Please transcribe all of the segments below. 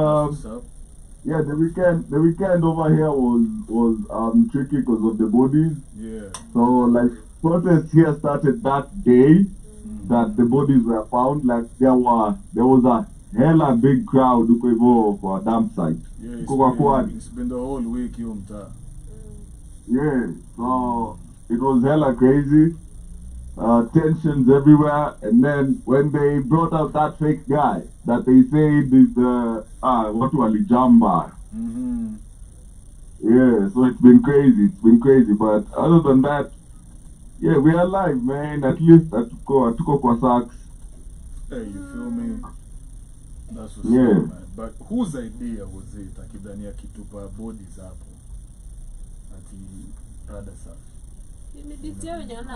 What's up? Yeah, the weekend over here was tricky because of the bodies. Yeah. So like protests here started that day that the Mm. bodies were found. Like there was a hella big crowd huko hivyo for a dump site. Yeah, Huko kwa Kwani. it's been the whole week, you mta. Yeah, so it was hella crazy. Tensions everywhere, and then when they brought out that fake guy that they said is what walijamba. Mm-hmm. Yeah, so it's been crazy. It's been crazy, but other than that, yeah, we are alive, man. At least atuko kwa sacks. Hey, you feel me? That's what's Yeah. up, man. But whose idea was it? Akidhania kitupa bodies hapo. Ati rada safi.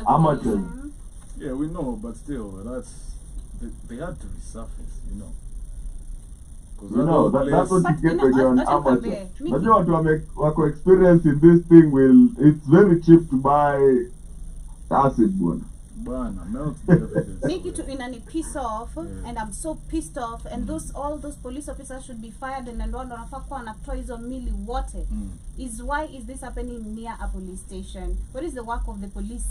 Amateurs. Yeah, we know, but still, they had to resurface, you know. You know, that's what you get when you're an amateur. Mickey. Najua watu wako experience in this thing it's very cheap to buy acid bwana. Bana, melt the evidence. Make it to inani piss off, Yeah. and I'm so pissed off, and all those police officers should be fired, and then wanafaa kuwa wanatoa hizo mili wote. Why is this happening near a police station? What is the work of the police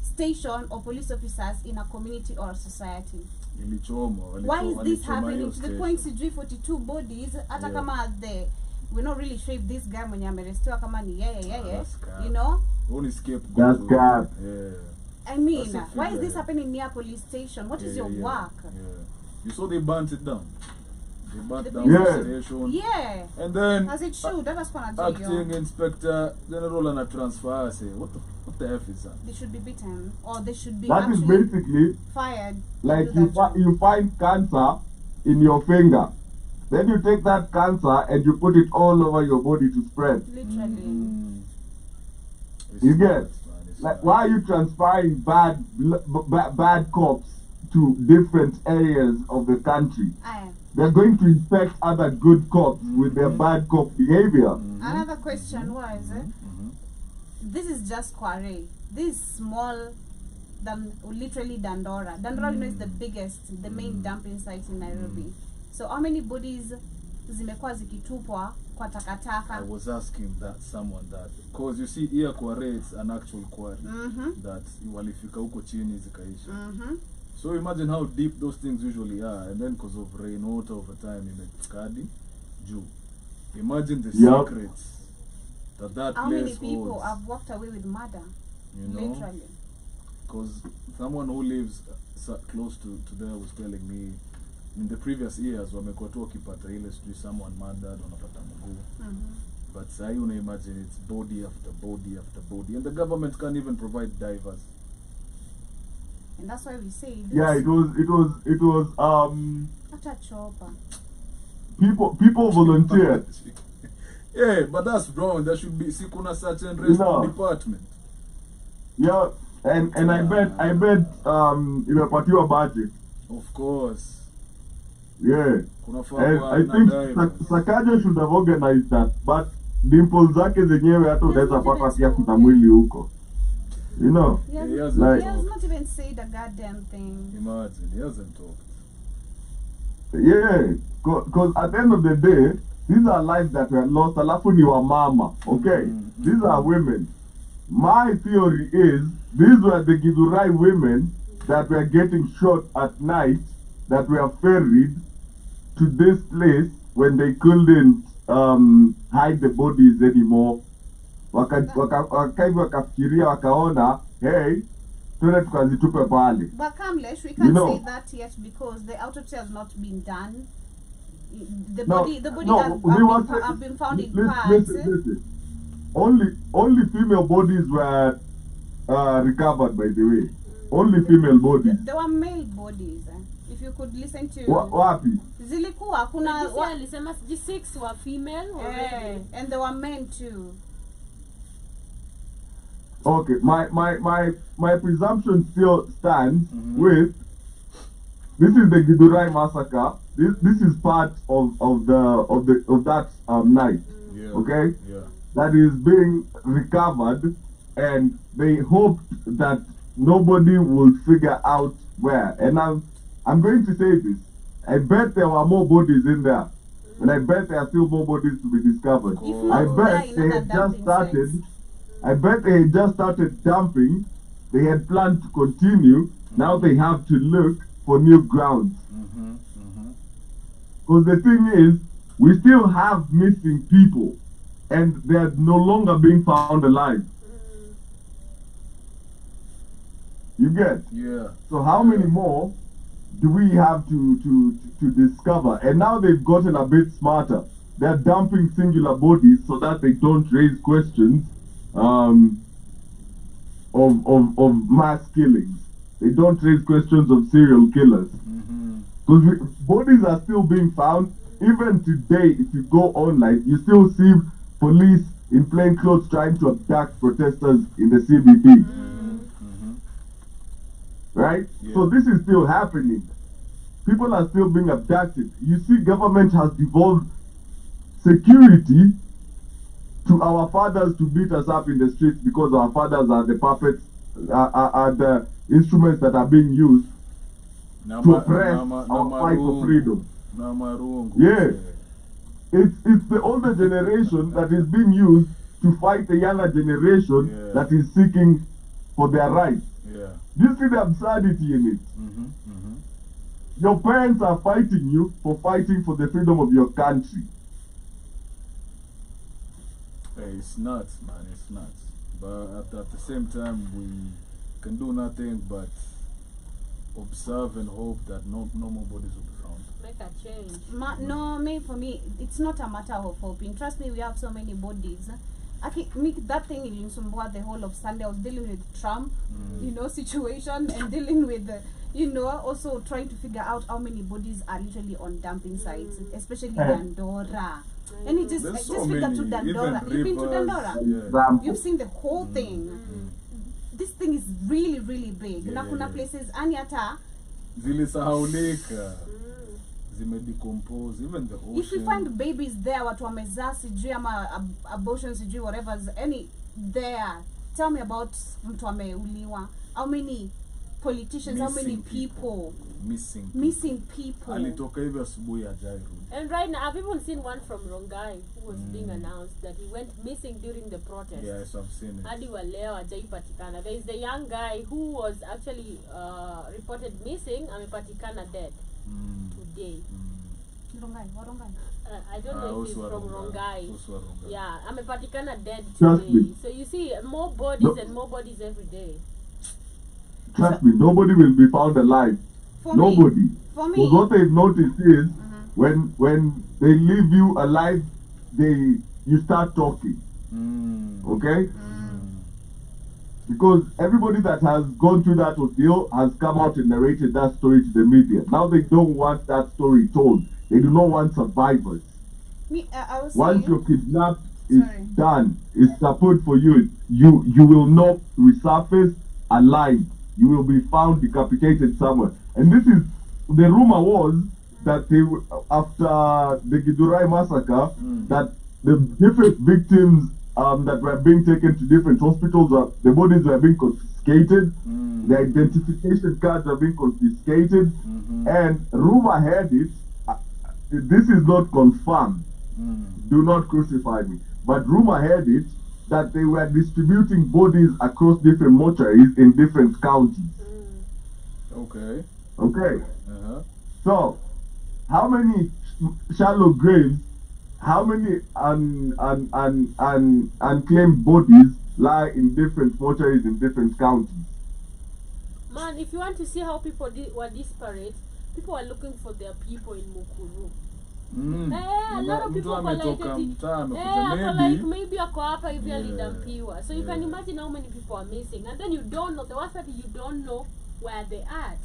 station or police officers in a community or a society? Why is this happening to the point sijui 42 bodies hata Yeah. kama we're not really sure if this guy mwenye amerestiwa kama ni yeye, That's cap. you know? Only scapegoat. That's cap. Yeah. I mean, That's a why is figure. this happening near a police station? What is your work? Yeah. You saw they burnt it down. They burnt The down police- the station. Yeah, And then as it should. That was gonna do. acting inspector general and a transfer say, what the F is that? They should be beaten, or they should be That is actually basically fired. like to do that job. you find cancer in your finger. Then you take that cancer and you put it all over your body to spread. Literally. It's You nuts, get? man. It's Like, nuts. why are you transferring bad cops to different areas of the country? Aye. They're going to infect other good cops with their bad cop behavior. Another question was, this is just Kware. This is small, literally Dandora. Dandora, you know, is the biggest, the main dumping site in Nairobi. So how many bodies zimekuwa zikitupwa kwa I takataka? was asking someone that because you see here quarry it's an actual quarry that walifika huko chini zikaisha. So imagine how deep those things usually are, and then because of rainwater over time imekadi juu. Imagine the Yup. secrets that How many place people holds, have walked away with murder? you know, Literally. because someone who lives close to there was telling me in the previous years wamekuwa tu wakipata ile sijui someone murdered wanapata mguu. But say you imagine it's body after body after body, and the government can't even provide divers. And that's why we say Yeah, it was after chopper. people volunteered. Yeah, but that's wrong. There should be sikuna search and rescue No. department. Yeah, and I bet imepatiwa budget. Of course. Yeah. Kunafaa And kuwa I na think divers. Sakaja should have organized that, but dimples zake zenyewe hata unaweza pata pia kuna mwili huko. You know? He has, He hasn't Like- he has not even said a goddamn thing. Imagine, he hasn't talked. Yeah, because at the end of the day, these are lives that were lost. Alafu ni wa mama, okay? These are women. My theory is these were the Gizurai women that were getting shot at night, that were ferried to this place when they couldn't hide the bodies anymore. Wakafikiria wakaona, hey, tuende tukazitupe pale. But Kamlesh, we can't You know- say that yet because the autopsy has not been done. The No, body no, we want have been found in listen, parts. listen. Only female bodies were recovered, by the way. Only female bodies. There were male bodies. If you could listen to Wapi? zilikuwa kuna alisema 6 were female already. and there were men too. Okay, my presumption still stands with this is the Gidurai massacre. This is part of that night. Yeah. Okay? Yeah. That is being recovered, and they hoped that nobody will figure out where. And I'm going to say this. I bet there were more bodies in there. And I bet there are still more bodies to be discovered. If I not, bet in they other had just dumping started. sites. I bet they had just started dumping. They had planned to continue. Now they have to look for new grounds. Because the thing is, we still have missing people, and they are no longer being found alive. You get? Yeah. So how many more do we have to discover? And now they've gotten a bit smarter. They're dumping singular bodies so that they don't raise questions of mass killings. They don't raise questions of serial killers. Because bodies are still being found. Even today, if you go online, you still see police in plain clothes trying to abduct protesters in the CBD. Right? Yeah. So this is still happening. People are still being abducted. You see, government has devolved security to our fathers to beat us up in the streets because our fathers are the puppets, are the instruments that are being used to oppress our fight for freedom. Yeah. It's the older generation that is being used to fight the younger generation that is seeking for their rights. Yeah. Do you see the absurdity in it? Your parents are fighting you for fighting for the freedom of your country. Hey, it's nuts, man. It's nuts. But at the same time, we can do nothing but observe and hope that no more bodies will be found. Make a change. For me, it's not a matter of hoping. Trust me, we have so many bodies. That thing in Sumbua the whole of Sunday, I was dealing with Trump, situation, and dealing with, also trying to figure out how many bodies are literally on dumping sites, especially Dandora. And it just figure to Dandora. You've been to Dandora? Yeah. You've seen the whole thing. This thing is really, really big. Yeah, Kuna places, Anyata. Zilisahaulika. Decompose, even the ocean. If we find babies there, watu wamezaa sijui ama abortion sijui whatever, there, tell me about mtu ameuliwa. How many politicians, how many people? Missing people. Alitoka hivi asubuhi hajairudi. And right now, I've even seen one from Rongai who was being announced that he went missing during the protest. Yes, I've seen it. Hadi wa leo hajaipatikana. There is the young guy who was actually reported missing, amepatikana dead today. Rongai. I don't know if he's from Rongai. Yeah, amepatikana dead Trust today. me. So you see more bodies and more bodies every day. Trust me, nobody will be found alive. Nobody. For me. Because what they've noticed is when they leave you alive, you start talking. Okay? Because everybody that has gone through that ordeal has come out and narrated that story to the media. Now they don't want that story told. They do not want survivors. I was Once saying, you're kidnapped, it's done. It's kaput for you. You will not resurface alive. You will be found decapitated somewhere. And this is, the rumor was that they, after the Gidurai massacre, that the different victims that were being taken to different hospitals, the bodies were being confiscated, the identification cards are being confiscated, and rumor had it, this is not confirmed, do not crucify me, but rumor had it that they were distributing bodies across different mortuaries in different counties. Okay. So, how many shallow graves, how many unclaimed bodies lie in different mortuaries in different counties? Man, if you want to see how people were disparate, people are looking for their people in Mukuru. A lot of people maybe ako hapa hivi alidampiwa. So you can imagine how many people are missing. And then you don't know, the worst part is you don't know where they are.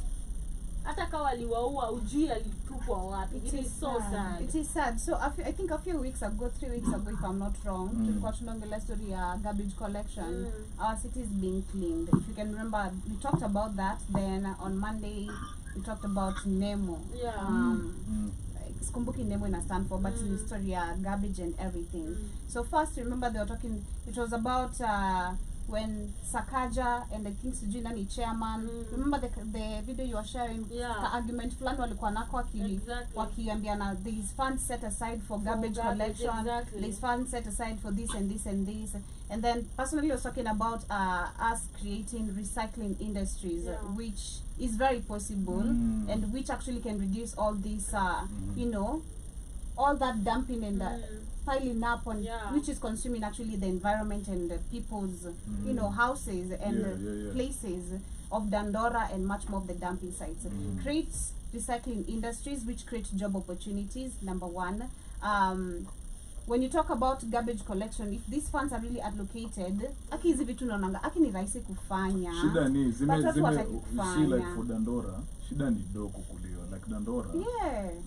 Hata kama waliwaua ujui alitupwa wapi. It is so sad. It is sad. So I think a few weeks ago, 3 weeks ago if I'm not wrong, tulikuwa tunaongelea story ya garbage collection. Our city is being cleaned. If you can remember, we talked about that. Then on Monday we talked about Nemo. Sikumbuki Nemo ina stand for, but it's the story ya garbage and everything. So first, remember they were talking, it was about when Sakaja and I think sijui nani chairman, remember the video you were sharing, ka argument fulani walikuwa nako wakiambiana there is funds set aside for garbage collection, there is funds set aside for this and this and this, and then personally I was talking about us creating recycling industries, which is very possible and which actually can reduce all these you know, all that dumping and piling up on which is consuming actually the environment and the people's you know, houses and places of Dandora and much more of the dumping sites. Creates recycling industries which create job opportunities, number one. When you talk about garbage collection, if these funds are really allocated, aki hizi vitu naonanga, aki ni rahisi kufanya. Shida ni zime see like for Dandora, shida ni do kukuliwa. Like Dandora,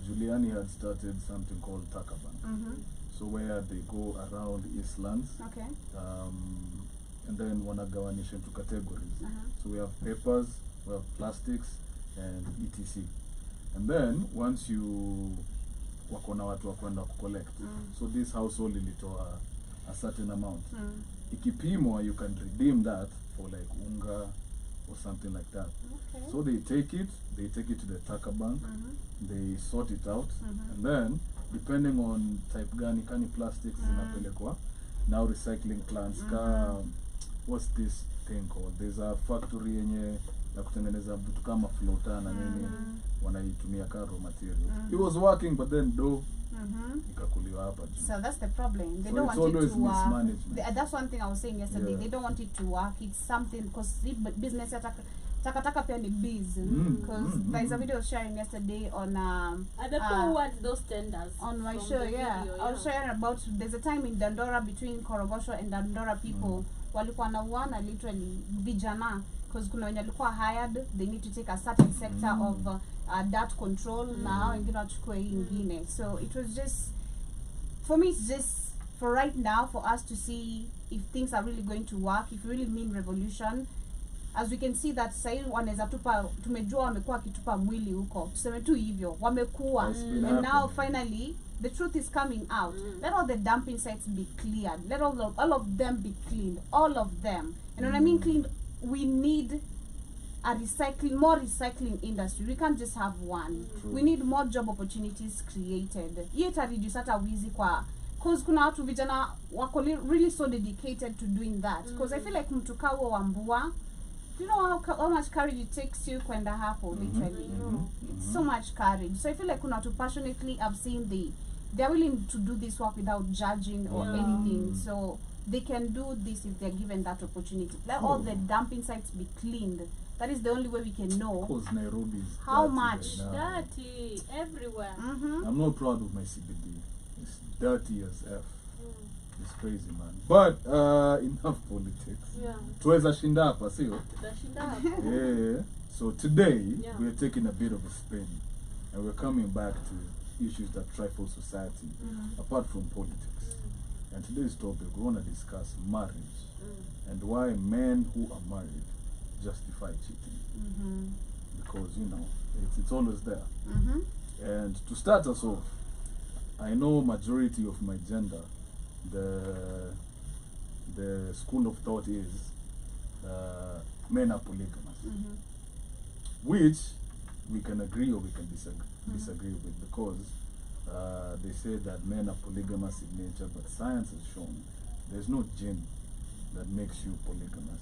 Juliani had started something called Takaban. So where they go around Eastlands. And then wanagawanisha into categories. So we have papers, we have plastics, and etc. And then once you wakona watu wakwenda collect, so this household ilitoa a certain amount. Ikipimwa, you can redeem that for like unga or something like that. So they take it to the Taka bank, they sort it out, and then depending on type gani kani plastics zinapelekwa now recycling plants what's this thing called, there's a factory yenye ya kutengeneza vitu kama floater na nini wanaitumia kama raw material. It was working, but then ikakuliwa hapa juu. So that's the problem. They so don't want it to work. That's one thing I was saying yesterday. They don't want it to work. It's something because business taka pia ni biz, because there's a video I was sharing yesterday on the people want those tenders on my show. I was sharing about there's a time in Dandora between Korogosho and Dandora people walikuwa na wana literally vijana, because kuna wenye walikuwa hired, they need to take a certain sector of dirt control na hao wengine wachukue hii ingine. So it was just, for me it's just for right now for us to see if things are really going to work, if we really mean revolution. As we can see that sai wanaweza tupa, tumejua wamekuwa wakitupa mwili huko, tuseme tu hivyo wamekuwa, and now finally the truth is coming out. Let all the dumping sites be cleared, let all of them be cleaned, all of them. And when I mean cleaned, we need a more recycling industry. We can't just have one. We need more job opportunities created. Yet reduce hata wizi kwa, because kuna watu vijana wako really so dedicated to doing that. Because I feel like mtu kawa wambua, you know how much courage it takes you kwenda hapo, literally. It's so much courage. So I feel like kuna watu passionately have seen they're willing to do this work without judging or anything. So they can do this if they're given that opportunity. Let all the dumping sites be cleaned. That is the only way we can know. Because Nairobi is how much dirty everywhere. I'm not proud of my CBD. It's dirty as F. It's crazy, man. But enough politics. Tuweza shinda hapa, sio? So today we are taking a bit of a spin, and we're coming back to issues that trifle society apart from politics. And today's topic, we want to discuss marriage and why men who are married justify cheating. Because, you know, it's always there. And to start us off, I know majority of my gender, the school of thought is men are polygamous, which we can agree or we can disagree with, because they say that men are polygamous in nature, but science has shown there's no gene that makes you polygamous.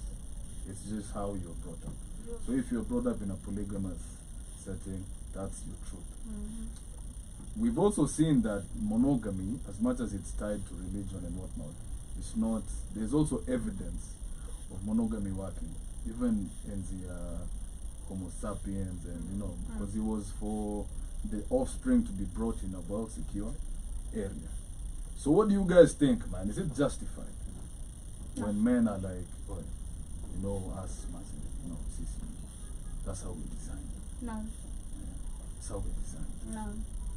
It's just how you're brought up. So if you're brought up in a polygamous setting, that's your truth. We've also seen that monogamy, as much as it's tied to religion and whatnot, it's not, there's also evidence of monogamy working, even in the Homo sapiens, and you know, because it was for the offspring to be brought in a well-secure area. So what do you guys think, man? Is it justified when men are like, oh, you know, us, you know, that's how we design. No. That's how we design. No.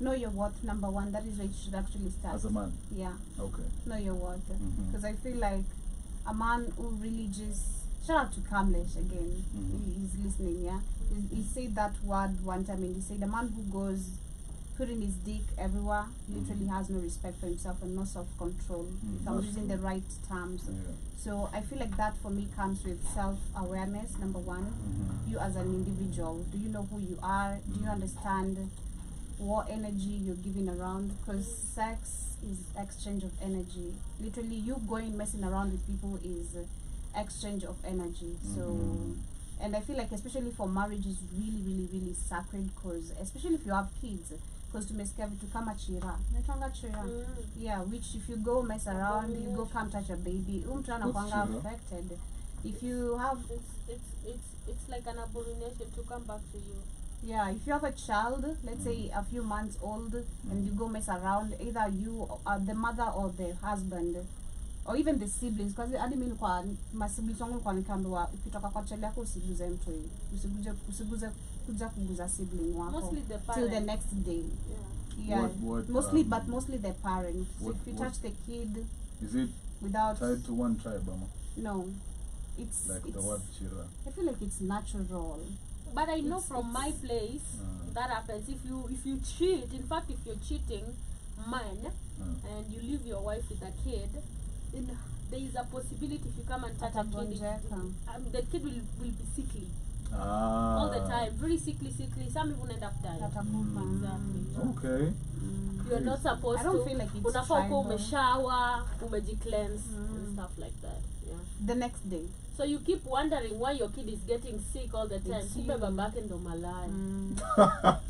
Know your worth, number one. That is where you should actually start. As a man? Yeah. Okay. Know your worth. Because I feel like a man who really just... Shout out to Kamlesh again. He's listening, yeah? He said that word one time, and he said, a man who goes putting his dick everywhere, literally has no respect for himself and no self-control, if I'm That's using true. the right terms. Yeah. So I feel like that for me comes with self-awareness, number one. You as an individual, do you know who you are? Do you understand what energy you're giving around? Because sex is exchange of energy. Literally, you going messing around with people is exchange of energy. So, and I feel like especially for marriage is really, really, really sacred, because especially if you have kids, because tumesikia vitu kama chira, naitwanga chira, yeah, which if you go mess around, you go come touch a baby, mtu anakuanga chira? affected. If you have, It's like an abomination to come back to you. yeah, if you have a child, let's say a few months old, and you go mess around, either you, the mother or the husband, or even the siblings, because hadi mimi kwa masiblings wangu kwa nikambiwa ukitoka kwa chali yako usiguze mtu hii, usiguze kuja kuguza sibling wako Mostly the till the parent. next day. Yeah. Yeah, What, mostly the parent. So what- if you what- touch the kid Is it without, tied to one tribe, Ama? no, it's Like the it's- word chira? I feel like it's natural. But I know It's- from my place that happens if you cheat. In fact, if you're cheating, man, and you leave your wife with a kid, then there is a possibility if you come and touch a kid, Atagonjeka. the kid will be sickly Ah. all the time, very sickly. Some even end up dying. Atakufa. Exactly. Okay. You're not supposed I don't to. feel like it's Unafaa kuwa tribal. umeshower, umejicleanse and stuff like that. Yeah. The next day. So you keep wondering why your kid is getting sick all the time. It's Kumbe you. babake ndo malaya.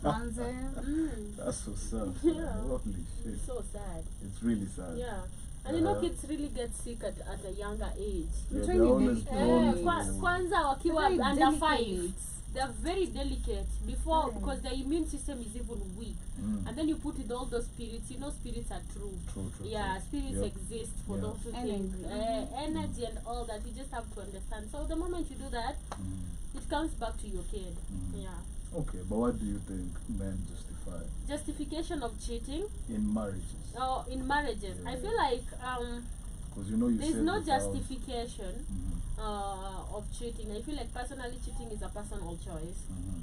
Manze. That's so sad. Yeah. Holy shit. It's so sad. It's really sad. Yeah. And you know kids really get sick at a younger age. Yeah, Tiny they're always baby. prone Kwanza wakiwa Very under 5, delicate. they're very delicate before Yeah. because their immune system is even weak. And then you put with all those spirits, you know spirits are true. True. Yeah, spirits Yep. exist for Yeah. those who Energy. think energy and all that. You just have to understand. So the moment you do that, it comes back to your kid. Yeah. Okay, but what do you think men justify Justification of cheating in marriages? or in marriages. I feel like Because you know you there's said no without- justification of cheating. I feel like personally cheating is a personal choice.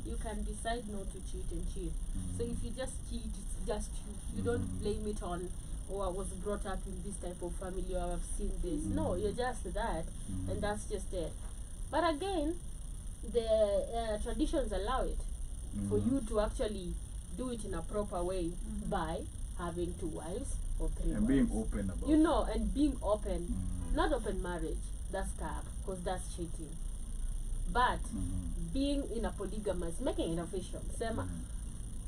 You can decide not to cheat and cheat. So if you just cheat, it's just you. You don't blame it on, oh, I was brought up in this type of family or I've seen this. No, you're just that, and that's just it. But again, the traditions allow it for you to actually do it in a proper way by having 2 wives or 3 and wives. being open about You know, and being open, not open marriage, that's cap, because that's cheating. But being in a polygamous, making it official, sema.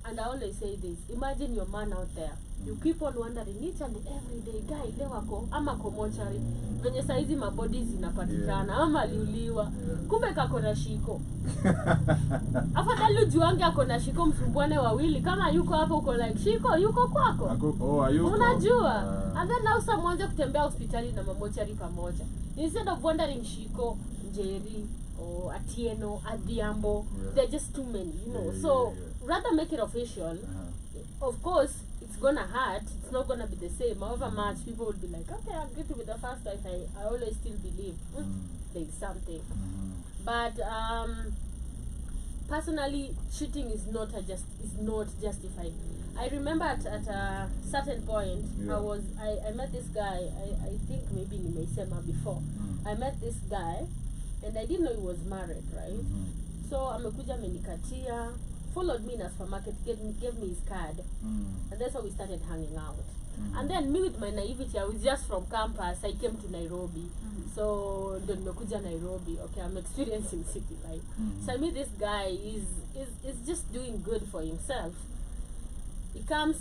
And I always say this, imagine your man out there, you keep on wondering each and every day, guy, leo ako, ama komochari, venye saizi mabodi zinapatikana, ama aliuliwa, kumbe kako na shiko. Afadhali ujuange ako na shiko msumbuane wawili, kama yuko hapo uko like, shiko, yuko kwako. Ayuko. Unajua, and then now mwanze kutembea hospitali na mamochari pamoja. Instead of wondering shiko, Jerry, or Atieno, Adiambo, there are just too many, you know. So rather make it official. Of course, it's gonna hurt. It's not gonna be the same. However much people will be like, okay, I'll get with the first wife. I always still believe there's something. But personally, cheating is not justified. I remember at a certain point, I met this guy. I think maybe nimeisema before. I met this guy, and I didn't know he was married, right? So amekuja amenikatia, followed me in a supermarket, gave me his card, and that's how we started hanging out. And then me with my naivety, I was just from campus. I came to Nairobi, so ndo nimekuja Nairobi. Okay, I'm experiencing city life. So I meet this guy. Is just doing good for himself. He comes,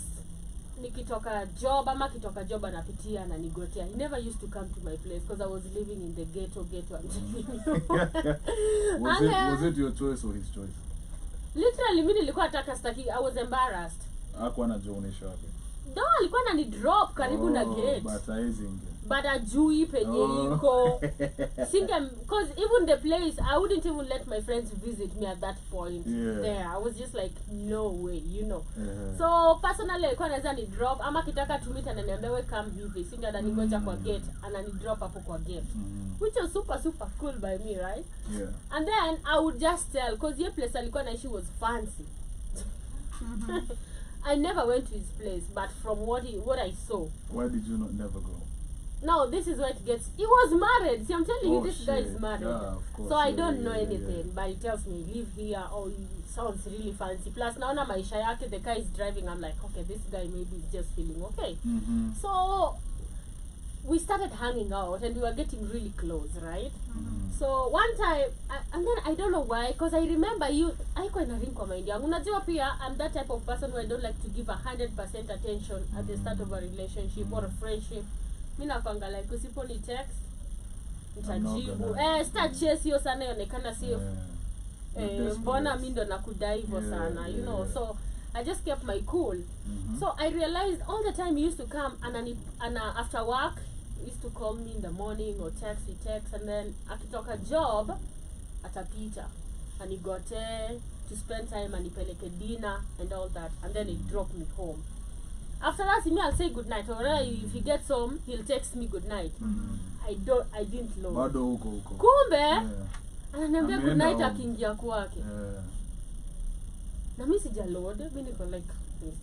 nikitoka job anapitia na nigotea. He never used to come to my place because I was living in the ghetto. Was it your choice or his choice? Literally, mimi nilikuwa nataka staki. I was embarrassed. Hakuwa anajionyesha wapi? No, alikuwa anani drop karibu na gate. But ajui penye iko. Because even the place, I wouldn't even let my friends visit me at that point. There, I was just like, no way, you know. So personally, alikuwa anaweza ni drop ama kitaka to meet ananiambia we come hivi. Singe ananingoja kwa gate, anani drop hapo kwa gate. Which was super cool by me, right? Yeah. And then I would just tell, because your place alikuwa naishi was fancy. I never went to his place, but from what I saw. Why did you not never go? Now this is where it gets. He was married. See, I'm telling you, this guy shit. is married. Yeah, of course. So I Yeah, don't yeah, know yeah, anything, yeah. but he tells me live here. Oh, he sounds really fancy. Plus, now maisha yake, the guy is driving. I'm like, okay, this guy maybe is just feeling okay. Mm-hmm. So we started hanging out, and we were getting really close, right? Mm-hmm. So one time, and then I don't know why, because I remember you. Haiko inaring kwa mind yangu. Unajua pia, I'm that type of person who I don't like to give 100% attention at the start of a relationship or a friendship. Mimi nakwanga like usipo ni text nitajibu. Start chase hiyo sana ionekana sio. Mbona mimi ndo nakudai hivyo sana, you know. So I just kept my cool. So I realized all the time he used to come and after work he used to call me in the morning or text, and then akitoka job atapita and he got to spend time and nipeleke dinner and all that, and then he dropped me home. After that, I'll say good night. Or if he gets home, he'll text me good night. I didn't know. Bado huko. Kumbe, ananiambia good night home. akiingia kwake. Na mimi sijaload, mimi niko like,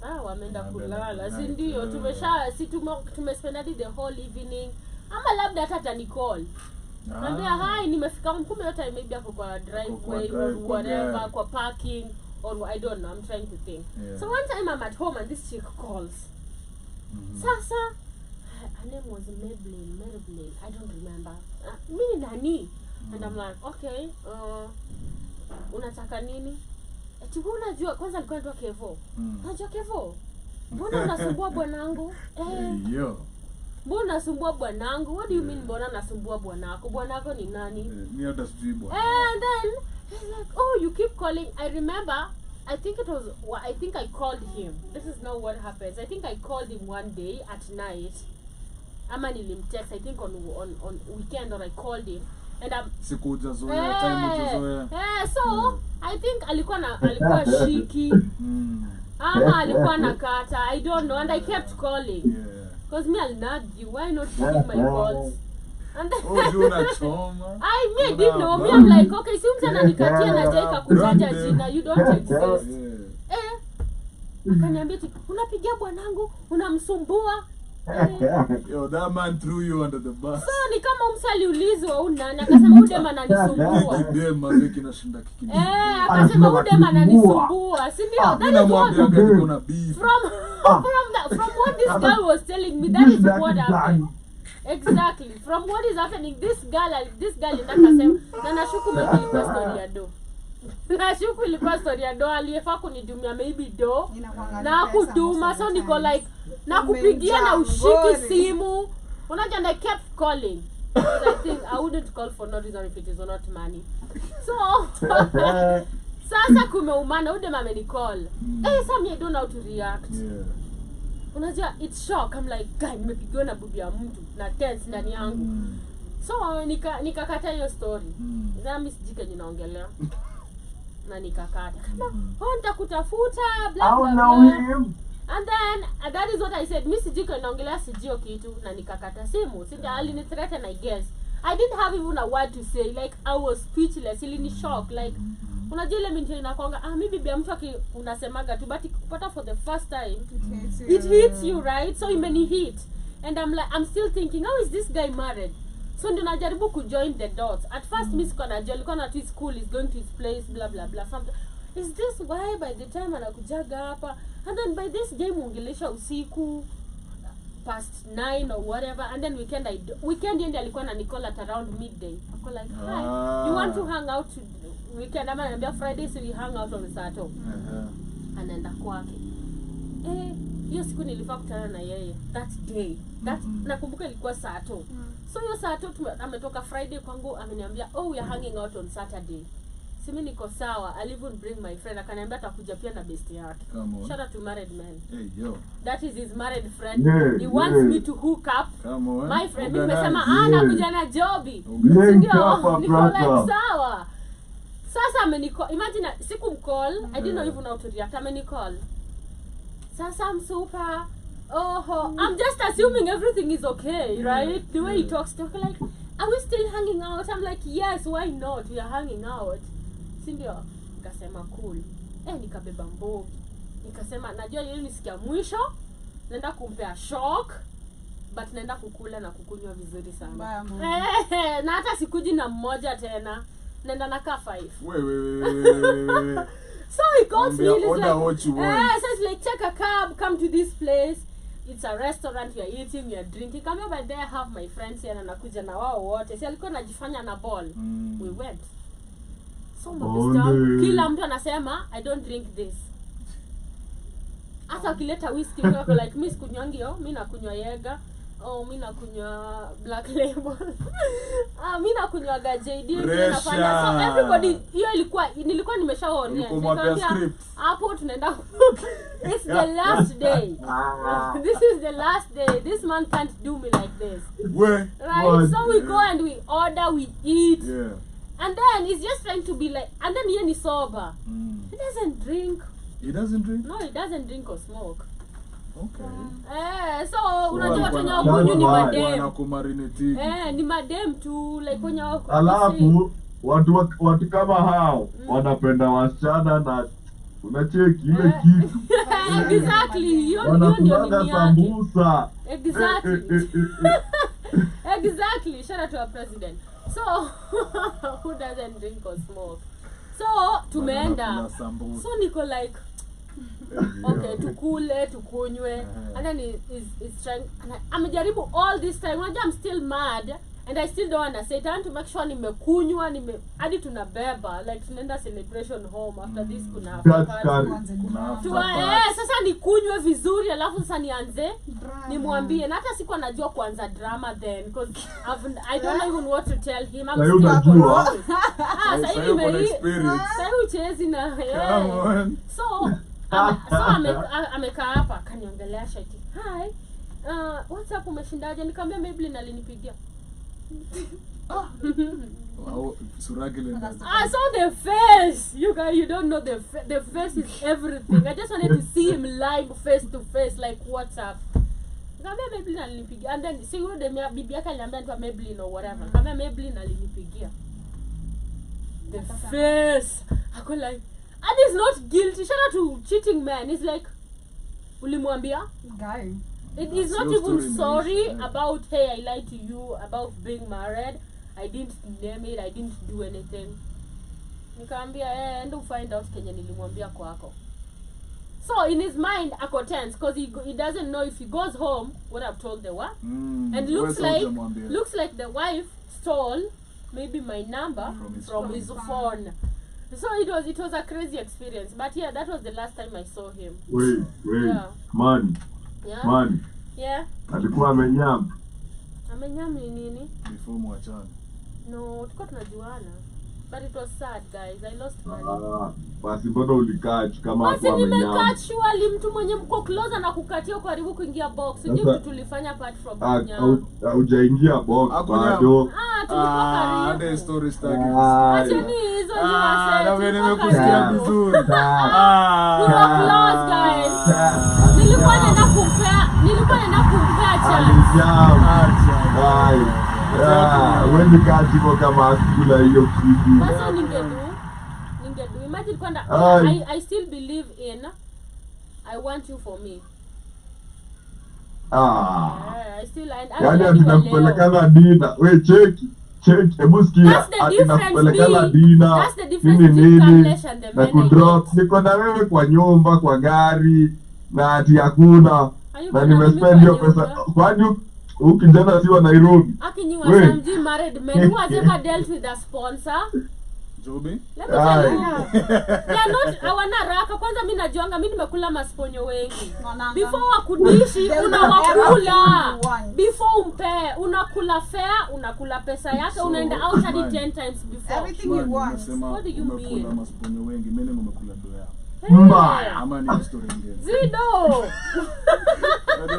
sawa ameenda kulala. Si ndio tumespend the whole evening. Ama labda hata atanicall. Naambia hi, nimefika kumbe yote maybe hapo kwa driveway or whatever, kwa parking. Or I don't know, I'm trying to think. Yeah. So one time I'm at home and this chick calls. Sasa, her name was Maybelline, I don't remember. Mimi nani? And I'm like, okay, unataka nini? Eti unajua, kwanza alikuwa anaitwa Kevo. Unajua Kevo? Mbona unasumbua bwanangu? Yo. Mbona unasumbua bwanangu? What do you mean mbona nasumbua bwanako? Bwanako ni nani? Ni hata sijui bwana. And then he's like, oh, you keep calling. I remember, I think I called him. This is not what happens. I think I called him one day at night. Ama nilimtext, I think on weekend, or I called him. And siku ujazoea, time ujazoea. So I think alikuwa shiki. Ama alikuwa nakata. I don't know. And I kept calling. Yeah. Because me, I'll nag you. Why not picking my calls? And then I didn't know. Me, I'm like, okay, si mtu ananikatia na jaika kutaja jina, you don't exist. Akaniambia tu, unapigia bwanangu, unamsumbua. Yo, that man threw you under the bus. So ni kama msali ulizwa unani, akasema udema ananisumbua. Kidema zeki nashinda kikidi. Akasema udema ananisumbua. Si ndio? That is what from what this girl was telling me, that is what happened. Exactly. From what is happening, this girl inakasema na nashuku ilikuwa story ya do. Nashuku ilikuwa story ya do, aliyefaa kunidumia maybe do. Na kuduma, so niko like na kupigia na ushiki simu. Unajua, and I kept calling. I think I wouldn't call for no reason if it is not money. So sasa kumeumana ude mama call. Some I don't know how to react. Unajua, it's shock. I'm like, guy, nimepigiwa na bubi ya mtu na tense ndani yangu. So nikakata hiyo story. Na mimi sijike ninaongelea. Na nikakata. Nitakutafuta blah blah blah. And then that is what I said. Mimi sijike ninaongelea sijio kitu na nikakata simu. Sija alinithreaten, I guess. I didn't have even a word to say. Like I was speechless. Ili shock like unajua ile mimi ninakwanga mimi bibi ya mtu unasemaga tu, but kupata for the first time it hits you, right? So imeni hit, and I'm still thinking, how is this guy married? So ndio najaribu ku join the dots. At first miss kona alikuwa na school, is going to his place, blah blah blah. Is this why by the time anakujaga hapa, and then by this game muongelesha usiku past 9 or whatever, and then weekend ndio alikuwa na Nicole at around midday. Ako like, hi, you want to hang out weekend? Ama anambia Friday, so we hang out on Saturday. Anaenda kwake. Hiyo siku nilifaa kutana na yeye that day. Nakumbuka ilikuwa Saturday. So hiyo Saturday ametoka Friday kwangu, ameniambia, oh, we are hanging out on Saturday. Simi niko sawa. I'll even bring my friend. Akaniambia atakuja pia na best yake. Shout out to married men. Hey yo. That is his married friend. He wants me to hook up. My friend. Mimi nimesema nakuja na Joby. Ndio. Niko like sawa. Sasa amenicall. Imagine sikumcall. I didn't know even how to react. Amenicall. Sasa I'm super. I'm just assuming everything is okay, right? The way he talks to me, like, are we still hanging out? I'm like, yes, why not? We are hanging out. Sindio, nikasema cool. Nikabeba mbogi. Nikasema najua yeye nisikia mwisho, naenda kumpea shock, but naenda kukula na kukunywa vizuri sana. Na hata sikuji na mmoja tena. Naenda nakaa 5. Wait. So he calls me, he's order what you want. so it's like, take a cab, come to this place. It's a restaurant, we are eating, we are drinking. Come here, by there, I have my friends here, na nakuja na wao wote. Si alikuwa anajifanya na ball. We went. So kila mtu anasema, I don't drink this. Hata ukileta whiskey, wako like, mimi sikunywangi yo, mimi nakunywa Jäger. Oh, mimi nakunywa Black Label. Mimi nakunywa JD, nafanya. So everybody, hiyo nilikuwa nimeshaoria. Nikamwambia hapo tunaenda. It's the last day. This is the last day. This man can't do me like this. Where? Right? So we go and we order, we eat. Yeah. And then he's just trying to be like, and then he is sober. He doesn't drink. He doesn't drink? No, he doesn't drink or smoke. Okay. So unajua watu wenye wakunywa ni madem. Ni madem tu, like wenye wakunywa. Alafu watu kama hao wanapenda wasichana na unacheki ile kitu. Exactly. Hiyo ndio nini sambusa. Exactly. Shout out to our president. So who doesn't drink or smoke? So tumeenda. So niko like, okay, tukule, tukunywe. And then he's trying, and amejaribu all this time. Unajua I'm still mad and I still don't want to say it. I want to make sure nimekunywa, hadi tunabeba, like tunaenda celebration home after this kuna sasa nikunywe vizuri alafu sasa nianze nimwambie, na hata sikuwa najua kuanza drama then because I don't know even what to tell him. I'm still unajua sasa uchezi na so amekaa hapa akaniongelea shati. Hi, what's up, umeshindaje? Nikamwambia Maybelline alinipigia. Wow, suragile. I saw the face. You guys, you don't know the face is everything. I just wanted to see him live face to face, like what's up. Nikamwambia Maybelline alinipigia, and then see yule bibi yake aliniambia ni Maybelline or whatever. Nikamwambia Maybelline alinipigia. The face. I go like, and he's not guilty. Shout out to cheating man. He's like, ulimwambia? Guy. It is not even sorry about, hey, I lied to you about being married. I didn't name it. I didn't do anything. Nikamwambia, and find out kenye nilimwambia kwako. So in his mind, ako tense because he doesn't know if he goes home what I've told the wife. And looks like the wife stole maybe my number from his phone. So it was a crazy experience. But yeah, that was the last time I saw him. Wait. Yeah. Man. Yeah. Alikuwa amenyam. Amenyam ni nini? Before mwachana. No, tuko tunajuana. But it was sad, guys. I lost money. Basi mbona ulikach kama hapo amenyam? Basi nimekach wali mtu mwenye mko closer na kukatia karibu kuingia box. Ndio tulifanya apart from nyam. Hujaingia box bado. Tulikuwa karibu. Hadi story staki. Acha ni hizo ni wase. Na mimi nimekusikia vizuri. We were close, guys. Nilikuwa naenda kumpea chance. When the cat go kama akula hiyo kitu. Sasa ningedu. Imagine kwanda I still believe in I want you for me. I still yani tunapelekana dina. We check hebu sikia tunapelekana dina. Nini na kudrop niko na wewe kwa nyumba kwa gari na ati hakuna na nimespend hiyo pesa kwani ukijana siwa Nairobi. Akinyiwa samji married men who has ever dealt with a sponsor. Joby? Let me tell you. They are not hawana raka. Kwanza mimi najuanga mimi nimekula masponyo wengi. Before wakudishi unawakula. Before umpe unakula fare, unakula pesa yake, unaenda out hadi 10 times before. Everything you want. What do you mean? Umekula masponyo wengi, mimi nimekula doya. Mbaya. Ama ni story nyingine. Zido. But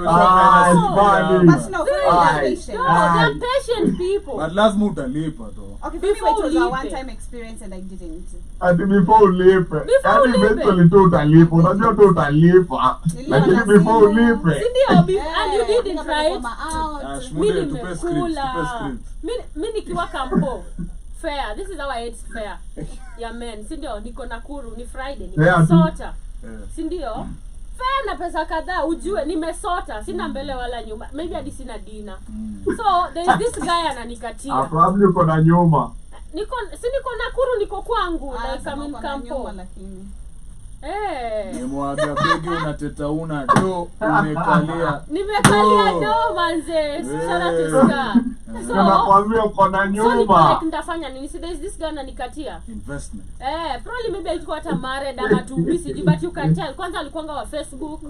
no, they're patient people. But lazima utalipa though. Okay, before it was a one-time experience and I didn't. Ati before ulipe. Ati eventually tu utalipa. Unajua tu utalipa. Lakini before ulipe. Sindio, and you didn't right. Mimi nimekula. Mimi nikiwa kampo. Fair. This is how I ate fair. Yeah, man. Sindio, niko Nakuru, ni Friday, niko Sota. si ndio? Fare na pesa kadhaa ujue nimesota, sina mbele wala nyuma, maybe hadi sina dina. So there is this guy ananikatia. Probably uko na nyuma. Niko Nakuru, niko kwangu like I'm in campo. Nimwaga begi unateta una do umekalia. Nimekalia do manze. Sana tuska. So nakwambia uko na nyuma. So like nitafanya nini? See there is this guy ananikatia. Investment. Probably maybe alikuwa hata married ama tu busy, but you can tell. Kwanza alikuanga wa Facebook.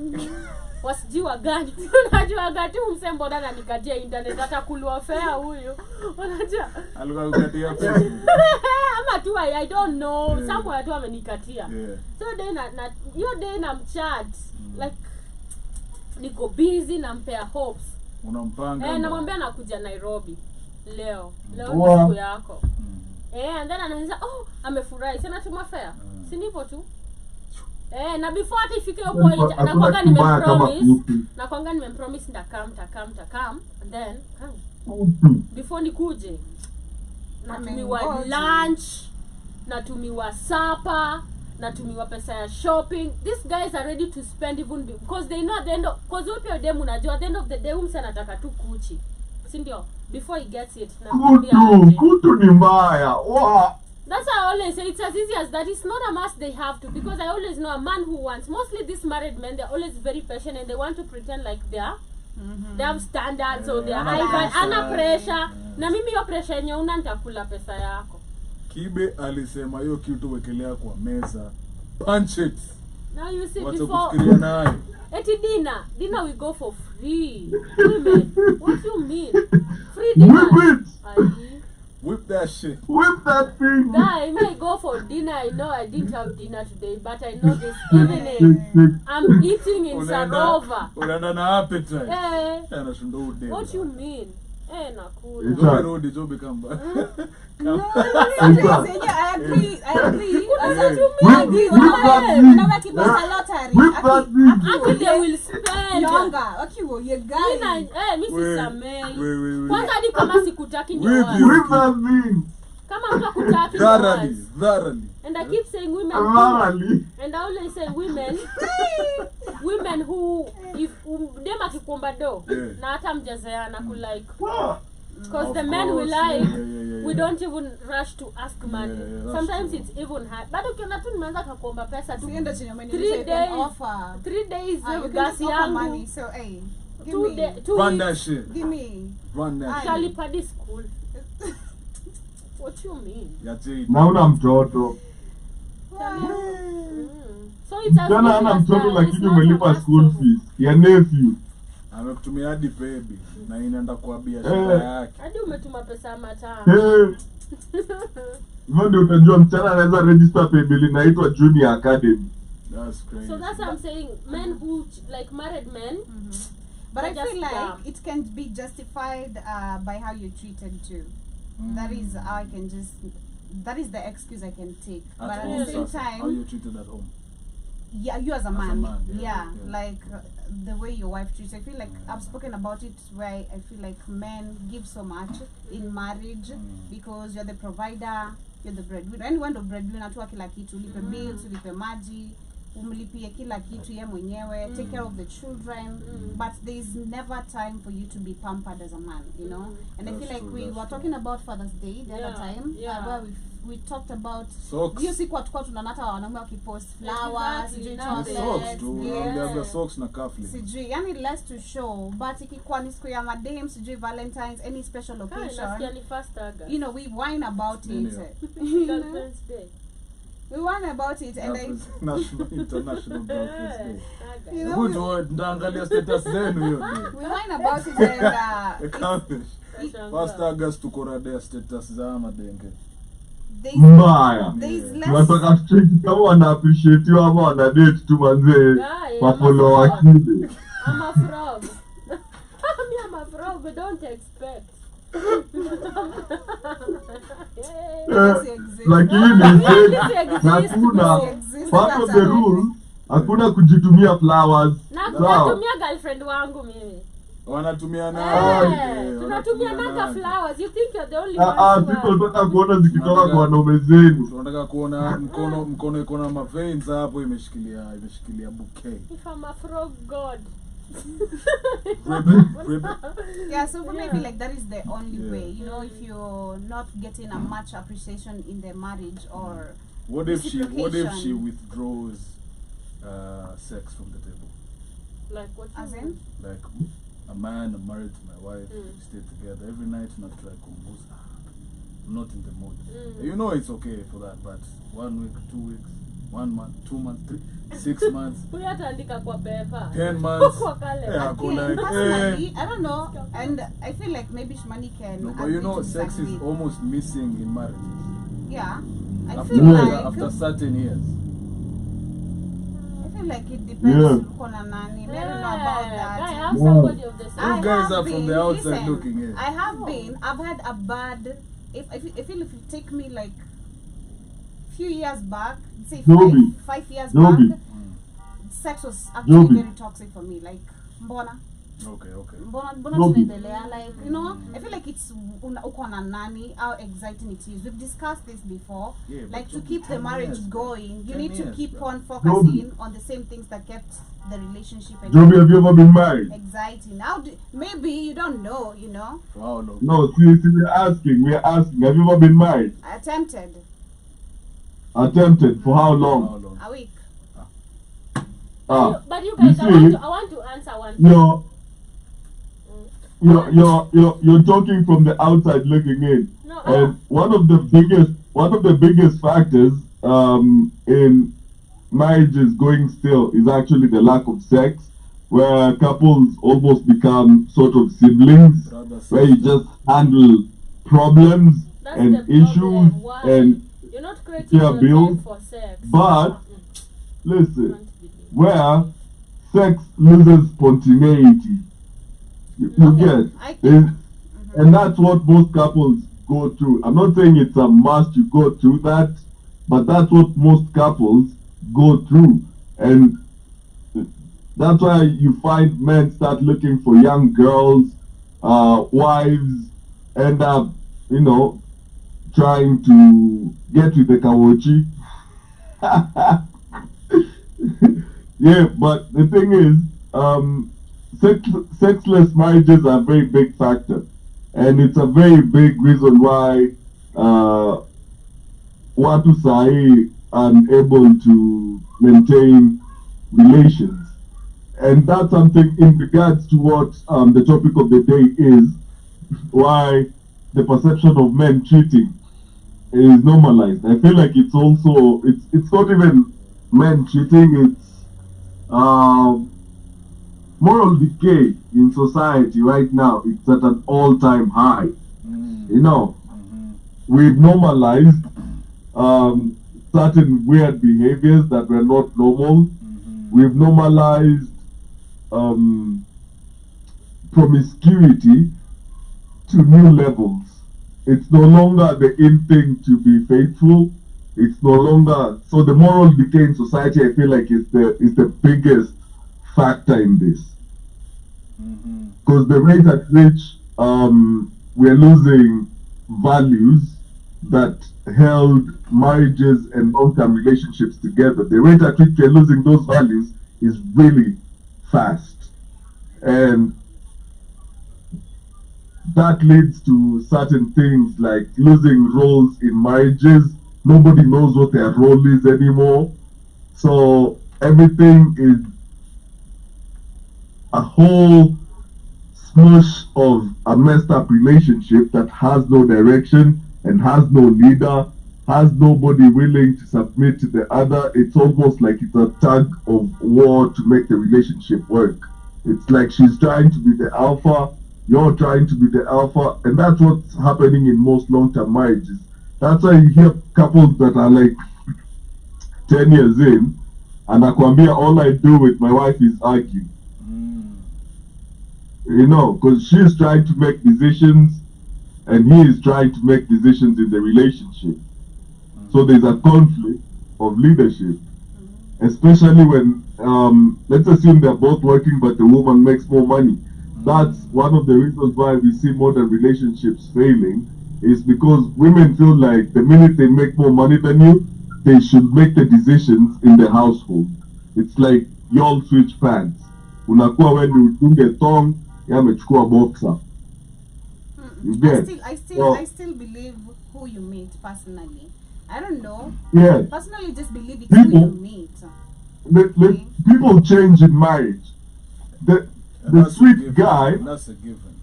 Wasijua gani. Unajua gati msembo dada nikatia internet hata kulwa fare huyu. Unajua? Alikuwa kukatia Facebook. Ama tu I don't know. Somewhere tu amenikatia. So then your day na mchat like niko busy nampea hopes. Unampanga. Namwambia nakuja Nairobi leo ni siku yako. And then anaanza amefurahi sana tuma fare. Si nipo tu. Na before hata ifike hiyo point nakwanga nimepromise ndakam and then before nikuje natumiwa lunch, natumiwa supper, natumiwa pesa ya shopping. These guys are ready to spend even because they know at the end of, because upe dem unajua at the end of the day umse anataka tu kuchi, si ndio? Before he gets it kutu ni mbaya. Wow. That's why I always say it's as easy as that. It's not a must they have to, because I always know a man who wants, mostly these married men, they're always very patient and they want to pretend like they have standards or they are high, ana pressure. Na mimi yo pressure yenye una nitakula pesa yako. Kibe alisema hiyo kitu wekelea kwa meza. Punch it. Now you see watu before kufikiria nayo. Eti dinner we go for free. Women, what you mean? Free dinner. Whip that shit. Whip that thing. Guy, may go for dinner. I know I didn't have dinner today, but I know this evening I'm eating in Sarova. Unaenda na appetite. Anashundo ude. What you mean? Nakula. Don't road it will become back. I agree. Whip that thing. Actually, they will spend. You guys. Mrs. Amey. Kwanza hadi kama sikutaki ndio. Whip that thing. Kama mtu akutaki thoroughly. And I keep saying women. And I always say women who if dem akikuomba do na hata mjazeana ku like because the men we like we don't even rush to ask money. Sometimes it's even hard. But ukiona tu nimeanza kukuomba pesa tu 3 days gas yangu. So hey, run that shit. Give me. Run that shit. Shall padi school. What you mean? Naona mtoto. So it's a jana ana mtoto lakini umelipa school fees ya nephew. Amekutumia hadi baby na inaenda kwa biashara yake. Hadi umetuma pesa matano. Ndio utajua mchana anaweza register pay bill inaitwa Junior Academy. That's crazy. So that's what I'm saying, men who like married men. But I feel like it can be justified by how you're treated too. That is how I can just, that is the excuse I can take. But at the same time, how you're treated at home. Yeah, you as a man. Yeah. Like the way your wife treats. I feel like I've spoken about it where I feel like men give so much in marriage because you're the provider, you're the breadwinner. Anyone the breadwinner tu kila kitu, ulipe bills, ulipe maji, umlipie kila kitu ye mwenyewe, take care of the children, but there is never time for you to be pampered as a man, you know. And I feel like we were talking about Father's Day the other time, where we talked about hiyo siku watu tunanata wanaume wakipost flowers, socks na cufflinks. Sijui, yani less to show, but ikikuwa ni siku ya madam, sijui Valentine's, any special occasion, you know, we whine about it. Girlfriend's Day. We whine about it and International Girlfriend's Day. You know, good ndaangalia status zenu hiyo. We whine about it and 1st August tuko rada status za madenge. Mbaya. Nataka tucheki kama wana appreciate you ama wana date tu manze. Mafollow wakide. I'm a frog. I'm a frog, but don't expect. Lakini hakuna part of the rule, hakuna kujitumia flowers. Na kutumia girlfriend wangu mimi. Tunatumianaga flowers. You think you're the only one. Tunataka kuona zikitoka kwa wanaume zenu. Tunataka kuona mkono iko na maveins hapo imeshikilia bouquet. If I'm a frog god. Yeah, so for me I feel like that is the only way. You know, if you're not getting a much appreciation in the marriage or what if she withdraws sex from the table? Like what? As in? Like a man, I'm married to my wife, we stay together every night, not try combos. I'm not in the mood. You know it's okay for that, but 1 week, 2 weeks, 1 month, 2 months, 6 months, 10 months. Yeah, go like, personally, I don't know, and I feel like maybe Shmani can. No, but you know, sex is almost missing in marriages. Yeah, I After, feel like after certain years. I feel like it depends. Maybe not about that. I have somebody of the same. You guys are from the outside looking in. I have been. I've had a bad. I feel if you take me like few years back, say 5 years back, sex was actually very toxic for me. Like mbona. Okay. Mbona tunaendelea, like, you know, I feel like it's uko na nani, how exciting it is. We've discussed this before. Yeah, like to keep the marriage going, you need to keep on Joby. focusing on the same things that kept the relationship. Joby, have you ever been married? Exciting. Now, maybe you don't know, you know. For how long? No, seriously, we're asking. Have you ever been married? Attempted. Attempted for how long? A week. But you guys, I want to answer one thing. You're talking from the outside looking in. No, and one of the biggest factors in marriages going still is actually the lack of sex, where couples almost become sort of siblings, where you just handle problems and issues and you're not creating bills. for sex. But listen, where sex loses spontaneity. You get, and that's what most couples go through. I'm not saying it's a must you go through that, but that's what most couples go through, and that's why you find men start looking for young girls, wives end up, trying to get with the kawochi. Yeah, but the thing is, sexless marriages are a very big factor, and it's a very big reason why watu sahi are unable to maintain relations. And that's something in regards to what the topic of the day is, why the perception of men cheating is normalized. I feel like it's also, it's not even men cheating, it's moral decay in society right now. It's at an all-time high. We've normalized certain weird behaviors that were not normal. We've normalized promiscuity to new levels. It's no longer the in thing to be faithful. It's no longer, so the moral decay in society, I feel like, is the biggest factor in this. Because the rate at which we're losing values that held marriages and long-term relationships together, the rate at which we're losing those values is really fast. And that leads to certain things like losing roles in marriages. Nobody knows what their role is anymore. So everything is a whole smush of a messed up relationship that has no direction and has no leader, has nobody willing to submit to the other. It's almost like it's a tug of war to make the relationship work. It's like she's trying to be the alpha, you're trying to be the alpha, and that's what's happening in most long-term marriages. That's why you hear couples that are like 10 years in, and akwambia, all I do with my wife is argue. Because she's trying to make decisions and he is trying to make decisions in the relationship. So there's a conflict of leadership, especially when, let's assume they're both working but the woman makes more money. that's one of the reasons why we see modern relationships failing, is because women feel like the minute they make more money than you, they should make the decisions in the household. It's like y'all switch pants. Unakuwa wendi utunge thong, ya amechukua boxer. You get? I still believe who you meet personally. I don't know. Yeah. Personally, just believe it's who you meet. People change in marriage. The sweet guy, That's a given.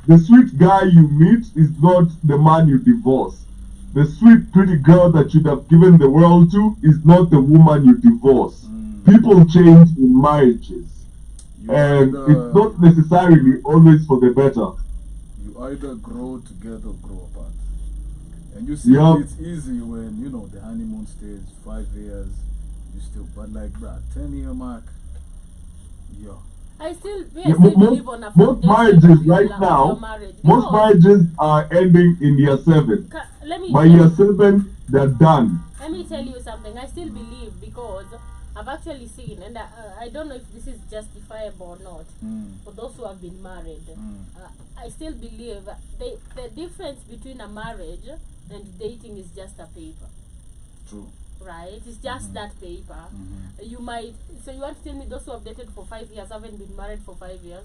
the sweet guy you meet is not the man you divorce. The sweet, pretty girl that you'd have given the world to is not the woman you divorce. People change in marriages, and it's not necessarily always for the better. You either grow together or grow apart. And you see, it's easy when, you know, the honeymoon stage, 5 years, you still, but like, bruh, 10-year mark, yo. I still believe on a most marriages right now, most marriages are ending in year 7. By year 7, they're done. Let me tell you something. I still believe, because I've actually seen, and I don't know if this is justifiable or not, for those who have been married. I still believe the difference between a marriage and dating is just a paper. True. Right? It's just that paper. You might, so you want to tell me those who have dated for 5 years haven't been married for 5 years?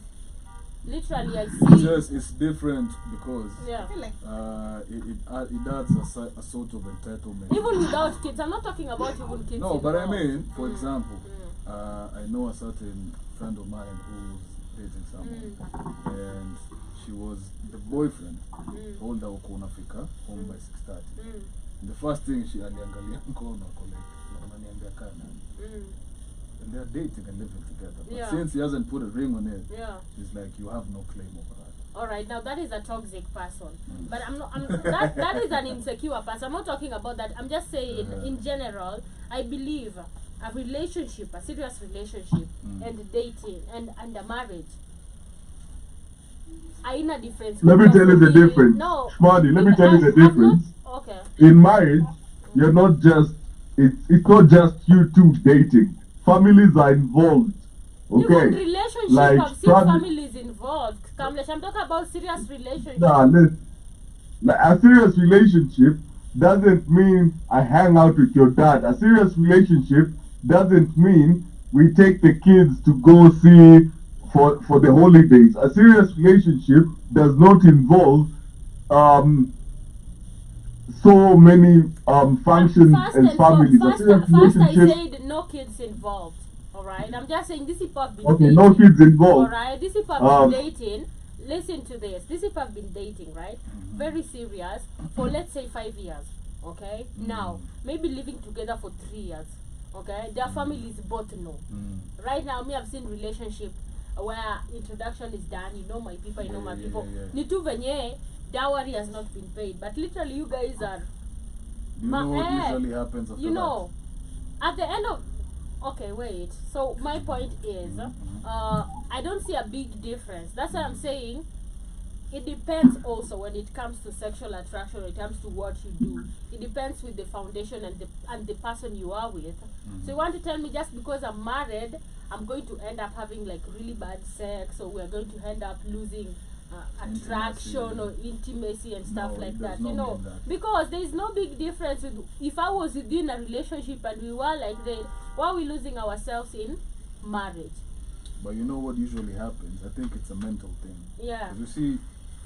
Literally, I see. It's different because I feel like it adds a sort of entitlement. Even without kids, I'm not talking about even kids. No, but I mean, for example, I know a certain friend of mine who's dating someone, and she was the boyfriend told her uko unafika home by 6:30. The first thing she aliangalia mkono unaniambia kana. And they're dating and living together. But since he hasn't put a ring on it, she's like, you have no claim over that. Alright, now that is a toxic person. But that is an insecure person. I'm not talking about that. I'm just saying, in general, I believe a relationship, a serious relationship, and dating, and a marriage, aina difference. Let me tell you the difference. No. Shmadi, let me tell you the difference. Okay. In marriage, you're not just, it's not just you two dating. Families are involved. Okay? Even relationship, like, I've seen families involved. Kamlesh, I'm talking about serious relationship. Nah, like, a serious relationship doesn't mean I hang out with your dad. A serious relationship doesn't mean we take the kids to go see for the holidays. A serious relationship does not involve so many functions and families. First I said no kids involved. Alright, I'm just saying this people have been dating. No kids involved. Alright, this people have been dating. Listen to this. This people have been dating, right? Very serious for, let's say, 5 years. Okay? Now, maybe living together for 3 years. Okay? Their families both know. Right now, me, I've seen relationship where introduction is done. You know my people, you know my people. Nitu venye dowry has not been paid, but literally you guys are. You know what usually happens after that? At the end of. Okay, wait. So my point is, I don't see a big difference. That's why I'm saying it depends also when it comes to sexual attraction, when it comes to what you do. It depends with the foundation and the person you are with. So you want to tell me just because I'm married, I'm going to end up having like really bad sex, or we're going to end up losing attraction or intimacy and stuff like that, you know, because there is no big difference with if I was within a relationship and we were like that, why are we losing ourselves in marriage? But you know what usually happens? I think it's a mental thing. Yeah. You see,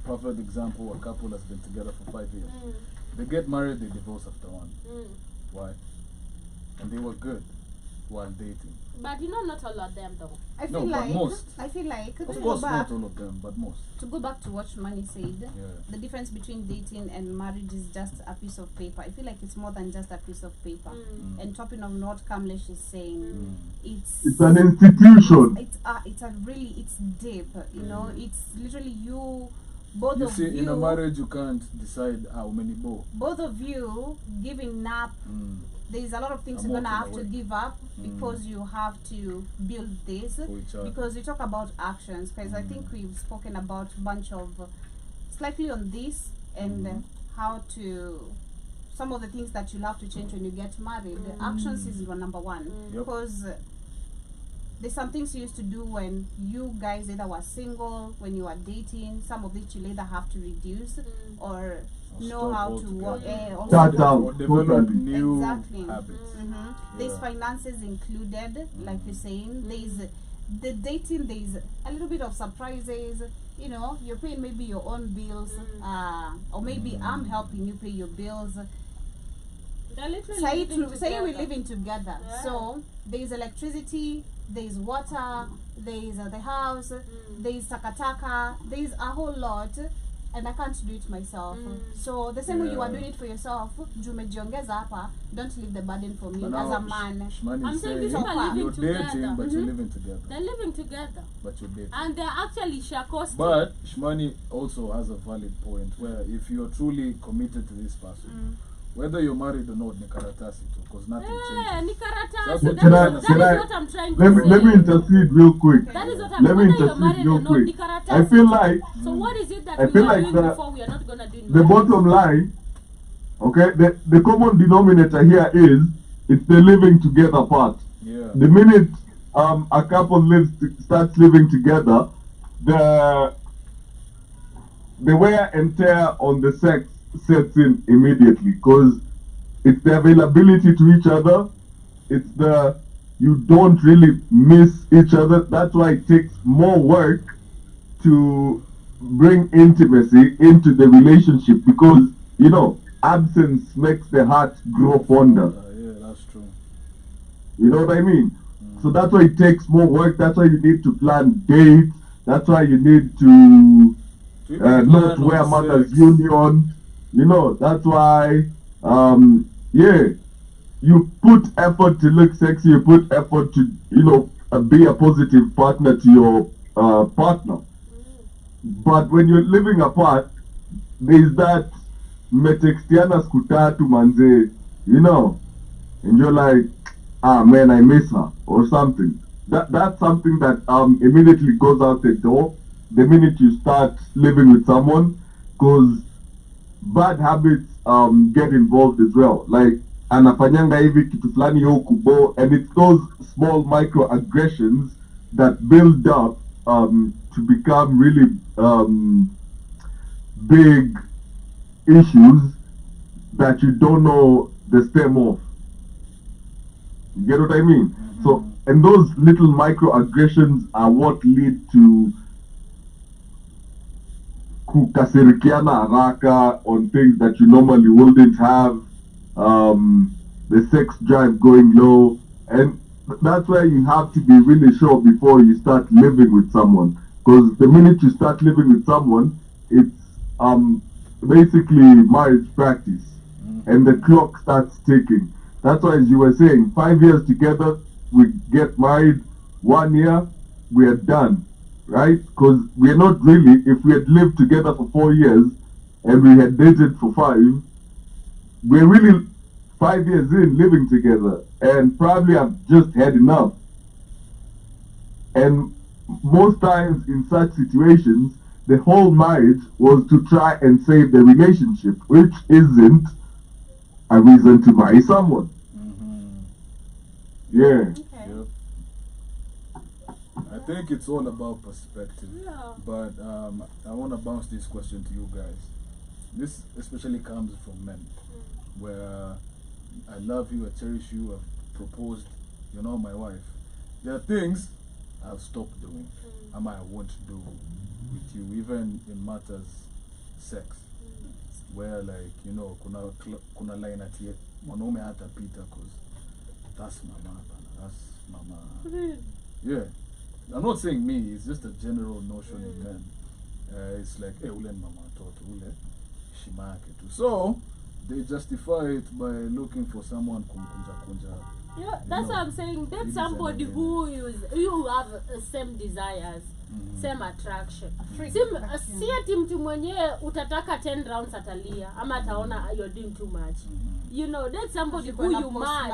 perfect example, a couple has been together for 5 years. They get married, they divorce after 1. Why? And they were good while dating. But you know, not all of them though. I feel like most. I feel like of course not all of them, but most. To go back to what Shmani said, the difference between dating and marriage is just a piece of paper. I feel like it's more than just a piece of paper. And topping of what Kamlesh is saying, it's an institution. It's deep. You know, it's literally you. Both of you. In a marriage, you can't decide how many more. Both of you giving up. There's a lot of things you're gonna have to give up because you have to build this. Because we talk about actions, because I think we've spoken about a bunch of slightly on this and how to some of the things that you'll have to change when you get married. Actions is your number one because there's some things you used to do when you guys either were single, when you were dating. Some of which you'll either have to reduce or know stop how to altogether. work. Cut down. Or develop Totally. new Exactly. habits. There's Yeah. finances included, like you're saying. There's the dating. There's a little bit of surprises. You know, you're paying maybe your own bills, or maybe I'm helping you pay your bills. They're literally Say living we're together. living together. Yeah. So there's electricity, there's water, there's the house, there's takataka, there's a whole lot, and I can't do it myself. So the same way you are doing it for yourself, jumejiongeza hapa, don't leave the burden for me But as now, a man. Shmani I'm is saying saying these people are living you're dating, together. but you're living together. They're living together. But you're dating. And they're actually shakosting. But Shmani also has a valid point where if you're truly committed to this person, whether you're married or not, ni karatasi tu, because nothing Yeah, changes. ni karatasi. That's That what- is Can I- what I'm trying to Let say. me intercede real quick. That is what I'm Let me whether you're intercede married real or not, quick. ni karatasi. I feel like So what is it that I we feel were like doing the- before we are not gonna do in the marriage? bottom line, okay, the common denominator here is it's the living together part. Yeah. The minute a couple starts living together, the wear and tear on the sex sets in immediately, because it's the availability to each other. It's the you don't really miss each other. That's why it takes more work to bring intimacy into the relationship, because you know absence makes the heart grow fonder. Yeah, that's true. You know what I mean? So that's why it takes more work. That's why you need to plan dates. That's why you need to To even not plan wear on mother's sex. union. You know, that's why, yeah, you put effort to look sexy. You put effort to, you know, be a positive partner to your partner. But when you're living apart, there's that metextiana skutatu manze, you know, and you're like, ah man, I miss her or something. That's something that immediately goes out the door the minute you start living with someone, because bad habits get involved as well. Like anafanyanga hivi kitu fulani yo kubo, and it's those small microaggressions that build up to become really big issues that you don't know the stem of. You get what I mean? So, and those little microaggressions are what lead to kukasirikiana haraka on things that you normally wouldn't have, the sex drive going low, and that's why you have to be really sure before you start living with someone, because the minute you start living with someone, it's basically marriage practice, and the clock starts ticking. That's why, as you were saying, 5 years together, we get married, 1 year, we are done, right? Because we are not really, if we had lived together for 4 years and we had dated for 5, we're really 5 years in living together and probably have just had enough. And most times in such situations, the whole marriage was to try and save the relationship, which isn't a reason to marry someone. Yeah. Okay. Yep. I think it's all about perspective. Yeah. But I want to bounce this question to you guys. This especially comes from men, where I love you, I cherish you, I've proposed, you're not my wife. There are things I'll stop doing, and I won't do with you, even in matters sex, where like, you know, kuna line at ye, mwanaume hata pita, cause that's mama, that's mama. Yeah, I'm not saying me, it's just a general notion in men. It's like, hey, ule mama toto, ule shimake tu. So they justify it by looking for someone kunja. Yeah, that's what I'm saying. That's somebody who have same desires, same attraction. Si ati mtu mwenyewe utataka 10 rounds atalia ama ataona you're doing too much. You know, that's somebody who you mad.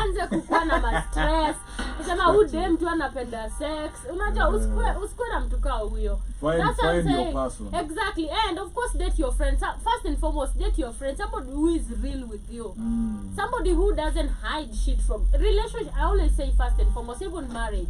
Anze kukuwa na ma stress. Kusema huyu dem tu anapenda sex. Unajua usikue na mtu kao huyo. Find That's what I'm find your saying. person. Exactly. And of course, date your friends. First and foremost, date your friend. Somebody who is real with you. Somebody who doesn't hide shit from relationship. I always say first and foremost, even marriage.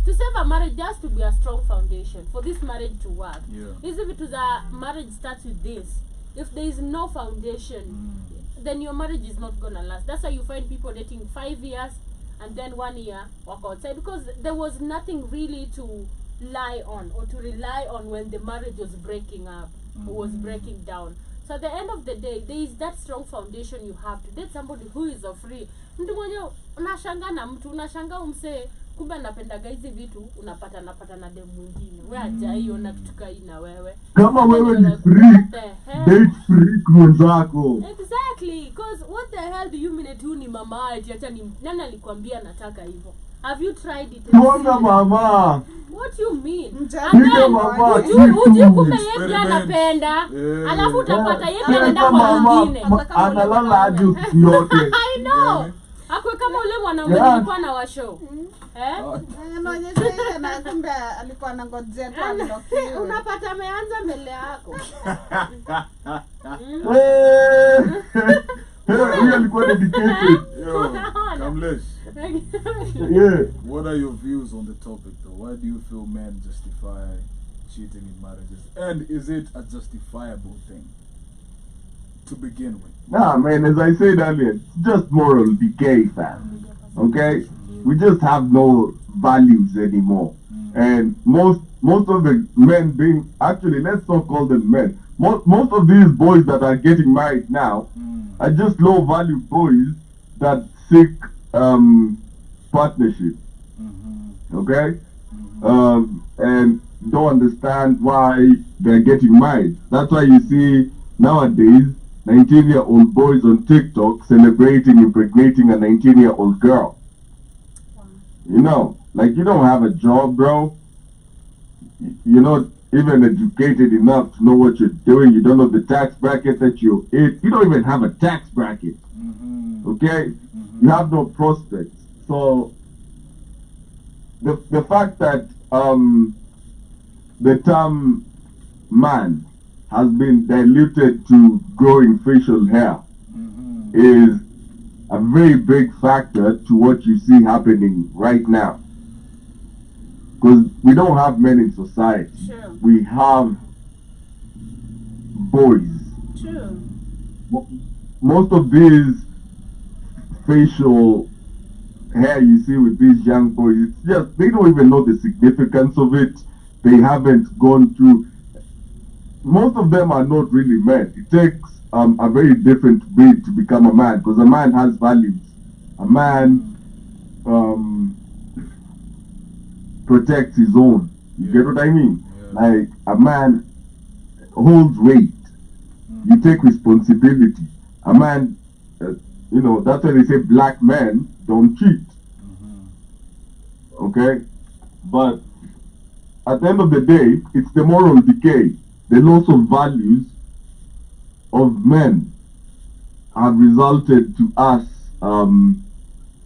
To save a marriage, there has to be a strong foundation for this marriage to work. Yeah. Even if it is a marriage starts with this, if there is no foundation, then your marriage is not gonna last. That's why you find people dating 5 years and then 1 year walk outside, because there was nothing really to lie on or to rely on when the marriage was breaking up or was breaking down. So at the end of the day, there is that strong foundation you have to date somebody who is a free. Mtu mwenye unashanga na mtu unashanga umse kumbe anapendaga hizi vitu unapata na demu mwingine. Wewe hajaiona kitu kai na wewe. Kama wewe ni freak, date freak mwenzako. Exactly, because what the hell do you mean eti ni mama eti acha ni nani alikwambia nataka hivyo? Have you tried it? Tuona mama. What you mean? Ndio mama. Uje kumbe yeye anapenda. Alafu utapata yeye anaenda kwa mwingine. Analala hadi usiku yote. I know. Akwe kama ule mwanaume alikuwa na washow. Anaonyesha yeye na kumbe alikuwa anangojea tu aondoke. Unapata ameanza mbele yako. Huyo alikuwa dedicated. Kamlesh. Yeah. What are your views on the topic though? Why do you feel men justify cheating in marriages? And is it a justifiable thing to begin with? Nah, man, as I said earlier, it's just moral decay, fam. Okay? We just have no values anymore. And most of the men being, actually, let's not call them men. Most of these boys that are getting married now are just low value boys that seek partnership. Okay? And don't understand why they're getting married. That's why you see nowadays 19-year-old boys on TikTok celebrating impregnating a 19-year-old girl. You know, like, you don't have a job, bro. You're not even educated enough to know what you're doing. You don't know the tax bracket that you're in. You don't even have a tax bracket. Okay? You have no prospects. So the fact that the term man has been diluted to growing facial hair is a very big factor to what you see happening right now. Because we don't have men in society. True. We have boys. True. Most of these facial hair you see with these young boys, it's just, they don't even know the significance of it. They haven't gone through. Most of them are not really men. It takes a very different breed to become a man, because a man has values. A man protects his own. You get what I mean? Like, a man holds weight. You take responsibility. A man, you know, that's why they say black men don't cheat. Okay? But at the end of the day, it's the moral decay. The loss of values of men have resulted to us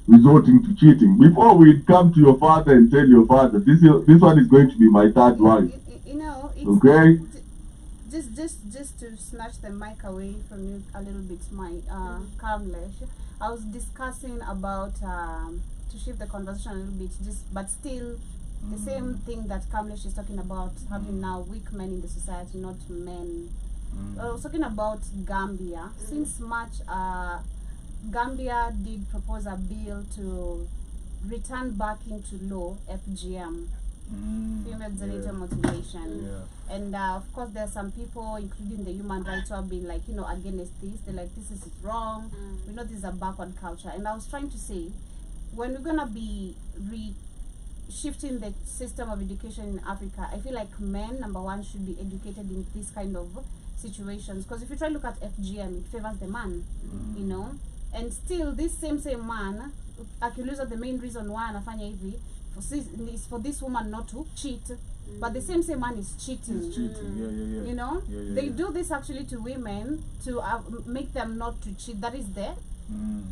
resorting to cheating. Before we'd come to your father and tell your father, this one is going to be my third wife. You know, it's okay? Just to snatch the mic away from you a little bit, my Kamlesh. I was discussing about to shift the conversation a little bit, but still the same thing that Kamlesh is talking about, having now weak men in the society, not men. I was talking about Gambia. Since March, Gambia did propose a bill to return back into law FGM, female genital mutilation. And of course, there are some people, including the human rights, who have been like, against this. They're like, this is wrong. We know this is a backward culture. And I was trying to say, when we're gonna be shifting the system of education in Africa, I feel like men, number one, should be educated in this kind of situations. Because if you try to look at FGM, it favors the man, and still this same man accused of the main reason why anafanya hivi is for this woman not to cheat, but the same man is cheating. They do this actually to women to make them not to cheat. That is there,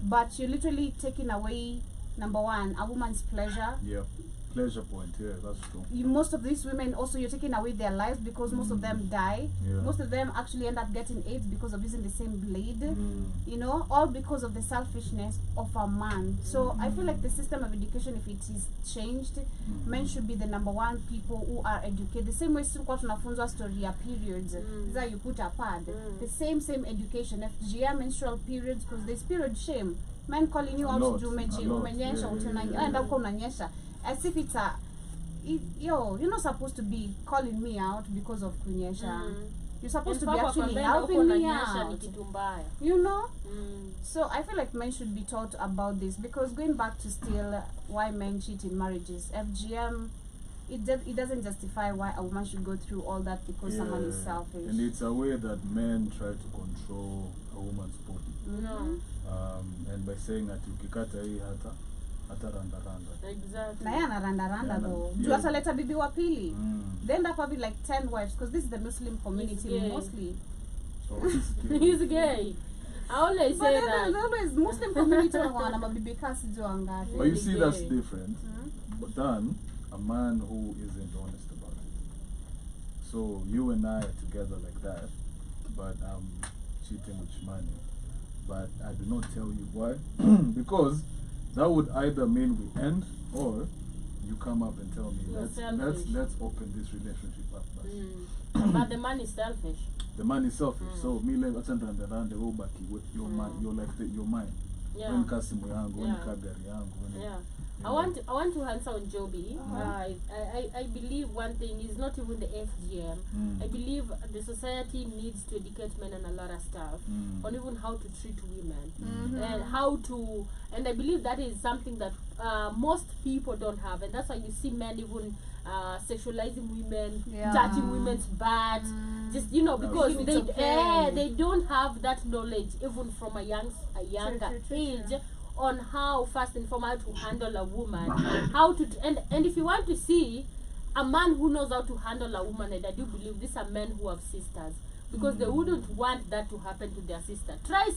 but you're literally taking away, number one, a woman's pleasure. pleasure point, yeah, that's true. Most of these women also, you're taking away their lives because most of them die. Yeah. Most of them actually end up getting AIDS because of using the same blade. You know, all because of the selfishness of a man. So I feel like the system of education, if it is changed, men should be the number one people who are educated. The same way tulikuwa tunafunzwa story ya periods. That you put a pad. The same education. FGM, menstrual periods, because there's period shame. Men calling you A out lot, to umenyesha, yeah. and uko unanyesha. As if it's a you're not supposed to be calling me out because of kunyesha. You're supposed to be actually helping me out. You know? So I feel like men should be taught about this, because going back to still why men cheat in marriages, FGM, it doesn't justify why a woman should go through all that because someone is selfish. And it's a way that men try to control a woman's body. And by saying that ukikata hii hata randa. Exactly. Na yana randa though. Yeah. Do ataleta bibi wa pili. They end up having like 10 wives, because this is the Muslim community mostly. So it's He's gay. I always say that. But always Muslim community wana mabibi kasi jo angapi. But you see, that's different than a man who isn't honest about it. So you and I are together like that, but I'm cheating with Shmani. But I do not tell you why. Because that would either mean we end, or you come up and tell me, let's open this relationship up first. But the man is selfish. The man is selfish. So me like around the road back with your mind, you're like your mind. When kasimu yangu, when kagari yangu, Yeah. I want to answer on Joby. I believe one thing is not even the FGM. I believe the society needs to educate men on a lot of stuff, on even how to treat women and how to. And I believe that is something that most people don't have, and that's why you see men even sexualizing women, touching women's butts, just because they don't have that knowledge even from a younger age. On how first and foremost to handle a woman, how to and if you want to see a man who knows how to handle a woman, and I do believe these are men who have sisters, because they wouldn't want that to happen to their sister. Try.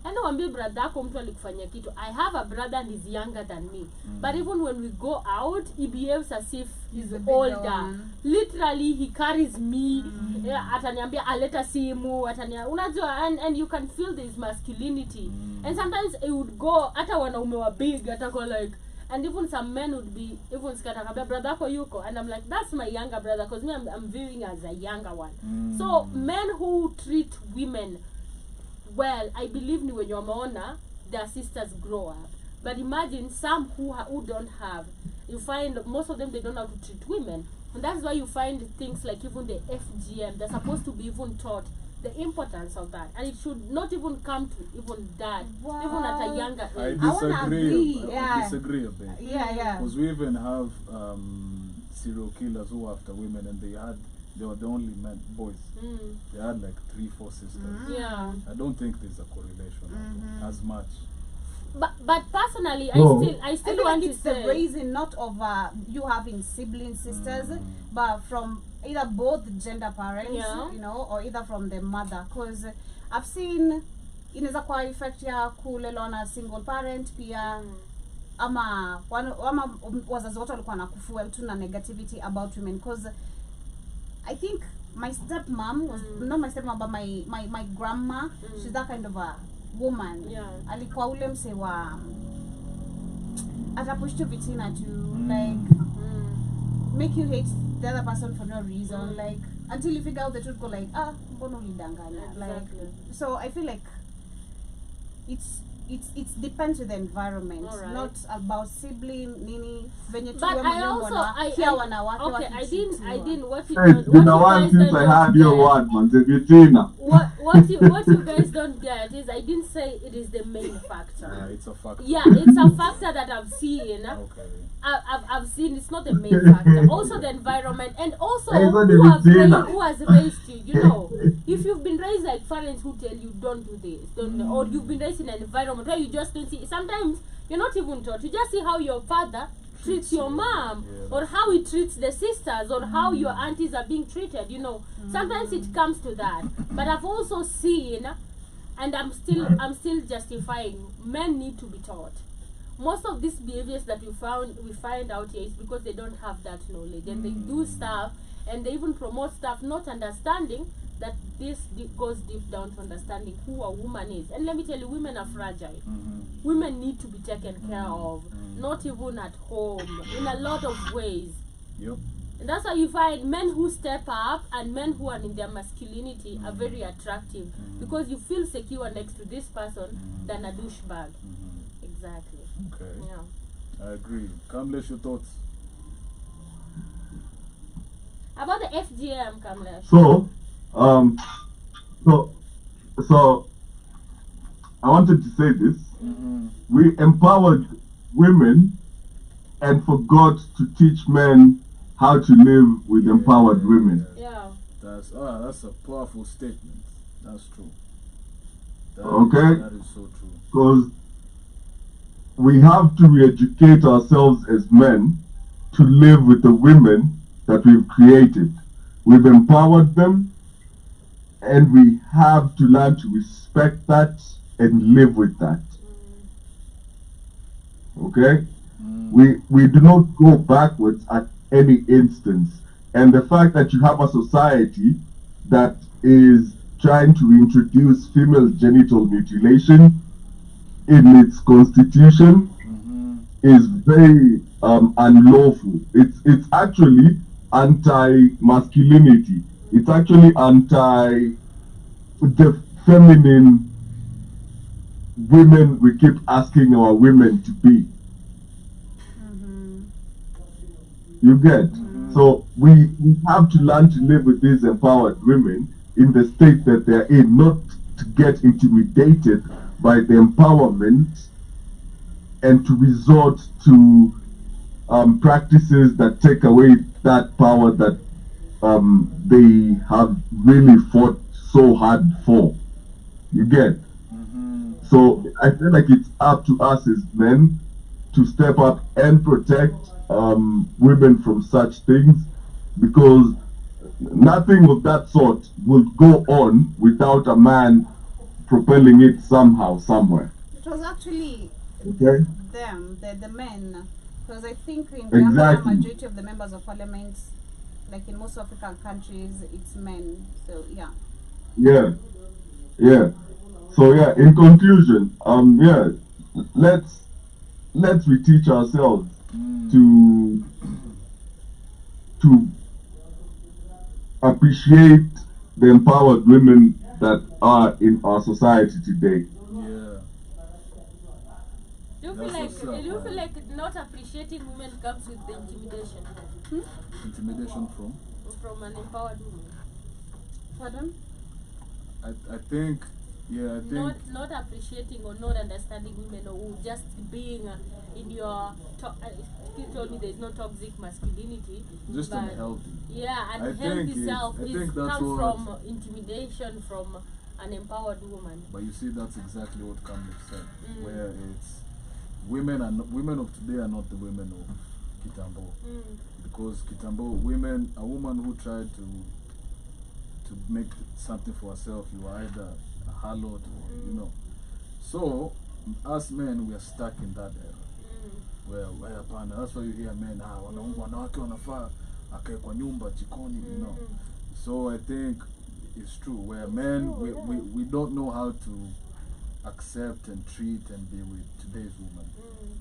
I know I'm brother yako mtu alikufanyia kitu. I have a brother and he's younger than me. But even when we go out, he behaves as if he's older. Literally, he carries me. Ataniambia aleta simu, unajua, and you can feel this masculinity. And sometimes it would go hata wanaume wa big atako like, and even some men would be even skatakabia brother yako yuko, and I'm like, that's my younger brother, because me I'm viewing as a younger one. So men who treat women well, I believe ni when wameona their sisters grow up. But imagine some who don't have. You find most of them, they don't know how to treat women. And that's why you find things like even the FGM, they're supposed to be even taught the importance of that. And it should not even come to even that, even at a younger age. I disagree a bit. Yeah. Because we even have serial killers who are after women, and they were the only boys. They had like 3-4 sisters. Yeah. I don't think there's a correlation as much. But personally, I still want to say the reason not of you having sibling sisters, but from either both gender parents, or either from the mother. Because I've seen inaweza kwa effect ya kulelewa na single parent pia, ama wazazi wote walikuwa wanakufuel tu na negativity about women. Because I think my stepmom was not my stepmom, but my grandma. She's that kind of a woman. Alikuwa ule mse wa atapush tu vitina tu, like make you hate the other person for no reason, like until you figure out the truth, go like mbona ulidanganya. Like, so I feel like it depends with the environment, not about sibling nini venye tu wewe mwenyewe kia wanawake okay, I didn't what you since I had your word, man, Vitina. What you guys don't get is I didn't say it is the main factor. It's a factor. Yeah, it's a factor that I've seen. Okay. I've seen it's not the main factor. Also the environment, and also who has raised you. You know, if you've been raised like parents who tell you don't do this, or you've been raised in an environment where you just don't see. Sometimes you're not even taught. You just see how your father treats your mom, or how he treats the sisters, or how your aunties are being treated. You know, sometimes it comes to that. But I've also seen, and I'm still justifying, men need to be taught. most of these behaviors that we find out here is because they don't have that knowledge, and they do stuff, and they even promote stuff not understanding that this goes deep down to understanding who a woman is. And let me tell you, women are fragile. Women need to be taken care of, not even at home, in a lot of ways. Yep. And that's why you find men who step up and men who are in their masculinity are very attractive, because you feel secure next to this person than a douchebag. Exactly. Okay. Yeah. I agree. Kamlesh, your thoughts? About the FGM, Kamlesh. So I wanted to say this. We empowered women and forgot to teach men how to live with empowered women. Yeah. That's a powerful statement. That's true. That is so true. Because we have to re-educate ourselves as men to live with the women that we've created. We've empowered them, and we have to learn to respect that and live with that. Okay? We do not go backwards at any instance. And the fact that you have a society that is trying to introduce female genital mutilation in its constitution is very unlawful. It's actually anti-masculinity. It's actually anti the feminine women we keep asking our women to be. You get? So we have to learn to live with these empowered women in the state that they're in, not to get intimidated by the empowerment and to resort to practices that take away that power that they have really fought so hard for. You get? So I feel like it's up to us as men to step up and protect women from such things, because nothing of that sort will go on without a man propelling it somehow, somewhere. It was actually Okay? them, the men, because I think in Exactly. the majority of the members of parliament, like in most African countries, it's men. So yeah. Yeah. So yeah, in conclusion, let's reteach ourselves to appreciate the empowered women that are in our society today. Yeah. Do you feel like not appreciating women comes with the intimidation Intimidation from an empowered woman? Pardon? I think not appreciating or not understanding women, or just being in your you told me there's no toxic masculinity, just but unhealthy. yeah, and I healthy think self that's comes what- from intimidation from an empowered woman. But you see, that's exactly what Kamlesh said, where it's women of today are not the women of Kitambo, because Kitambo a woman who tried to make something for herself, you are either a harlot or So us men, we are stuck in that era. Where hapana, that's why you hear men wanawake wanafaa akae kwa nyumba jikoni, So I think it's true, where men we don't know how to accept and treat and be with today's woman.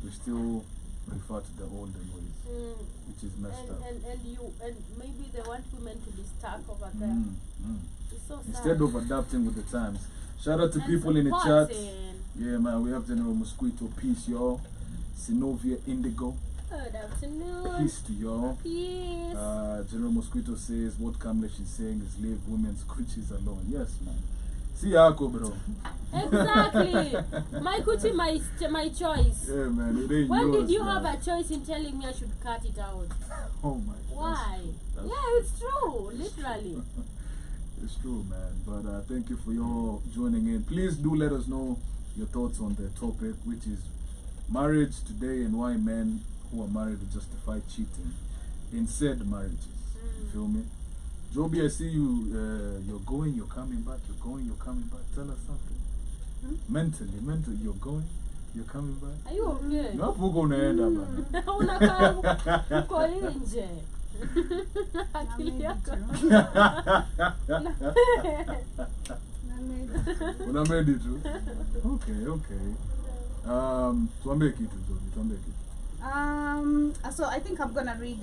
We still refer to the olden ways, which is messed up. And maybe they want women to be stuck over there. It's so sad. Instead of adapting with the times. Shout out to And people in the chat. supporting. Yeah, man, we have General Mosquito, peace, y'all. Sinovia Indigo, Good afternoon. peace to y'all. Peace. General Mosquito says what Kamlesh is saying is leave women's coochies alone. Yes, man. See Yako, bro. Exactly. My coochie, my choice. Yeah, man, it ain't When yours, did you man. have a choice in telling me I should cut it out? Oh my God. Why? That's- Yeah, it's true. Literally. It's true, man. But thank you for your joining in. Please do let us know your thoughts on the topic, which is marriage today and why men who are married justify cheating in said marriages. You feel me? Joby, I see you. You're going, you're coming back. You're going, you're coming back. Tell us something. Mentally, you're going, You're coming back? Are you okay? Na hapo uko unaenda bana. Unakaa uko nje. Akili yako. Una made it tu. Okay. Tuambie kitu Zoe, tuambie kitu. So I think I'm gonna read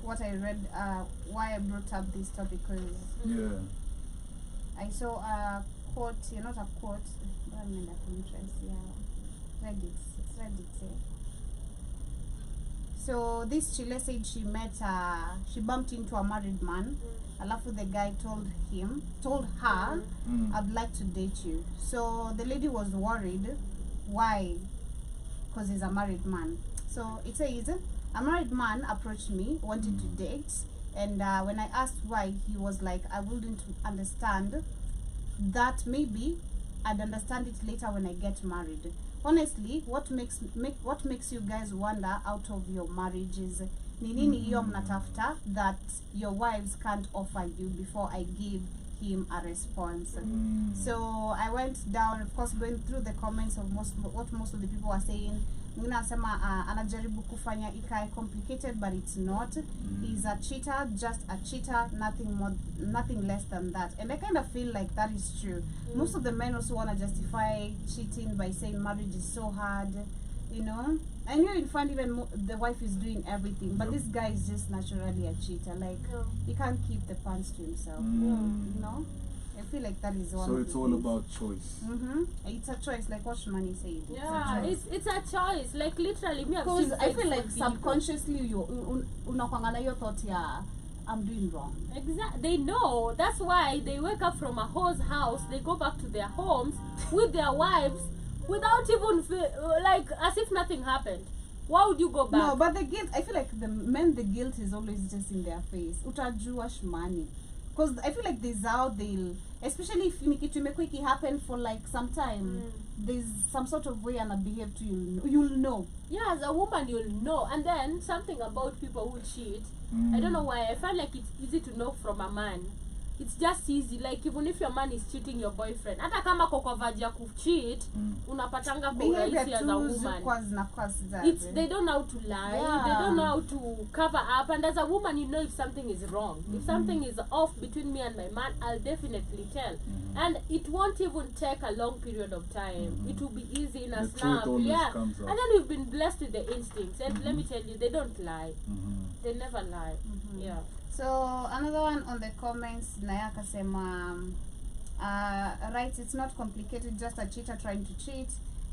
what I read, why I brought up this topic, because Yeah. I saw a quote, not a quote, but I mean that interest, yeah. It's Reddit, yeah. So this Chile said she bumped into a married man. Alafu the guy told her, I'd like to date you. So the lady was worried. Why? Because he's a married man. So it says, a married man approached me, wanted to date, and when I asked why, he was like, I wouldn't understand that. Maybe I'd understand it later when I get married. Honestly, what makes you guys wander out of your marriages? Ni nini hiyo mnatafuta that your wives can't offer you before I give him a response? So I went down, of course, going through the comments of what most of the people were saying. Mwingine anasema anajaribu kufanya ikae complicated, but it's not. He's a cheater, just a cheater, nothing less than that. And I kind of feel like that is true. Most of the men also want to justify cheating by saying marriage is so hard, I know in front even the wife is doing everything, but this guy is just naturally a cheater. Like he can't keep the pants to himself. I feel like that is one. So of it's the all things. About choice. It's a choice, like what Shmani said. Yeah, it's a choice. Like literally, me. Because I feel like subconsciously you unakwangana your thought, I'm doing wrong. Exactly. They know. That's why they wake up from a whore's house. They go back to their homes with their wives without even like as if nothing happened. Why would you go back? No, but the guilt. I feel like the guilt is always just in their face. Utajua Shmani. Because I feel like they'll, especially if Nikitu Mekweki happened for like some time, there's some sort of way and a behave to you'll know. Yeah, as a woman you'll know. And then something about people who cheat, I don't know why, I find like it's easy to know from a man. It's just easy. Like even if your man is cheating your boyfriend, hata kama koko vaja kucheat, unapatanga kwa urahisi as a woman. They don't know how to lie. Yeah. They don't know how to cover up. And as a woman, you know if something is wrong. If something is off between me and my man, I'll definitely tell. And it won't even take a long period of time. It will be easy in a snap. Yeah. And then we've been blessed with the instincts. And let me tell you, they don't lie. They never lie. Yeah. So another one on the comments, Nayaka Sema, right, it's not complicated, just a cheater trying to cheat.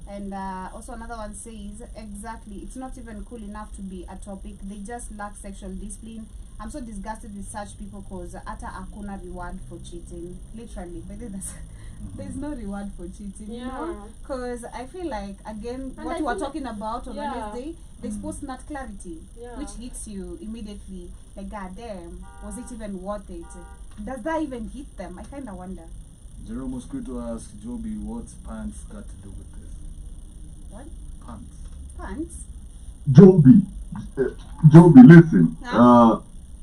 And also another one says, exactly, it's not even cool enough to be a topic. They just lack sexual discipline. I'm so disgusted with such people because ata akuna reward for cheating. Literally, but there's no reward for cheating, because I feel like, again, and what we were talking about on Wednesday, they supposed not clarity, which hits you immediately. Like, god damn, was it even worth it? Does that even hit them? I kind of wonder. Jerome Mosquito asked Joby, what's pants got to do with this? What? Pants. Pants? Joby, listen.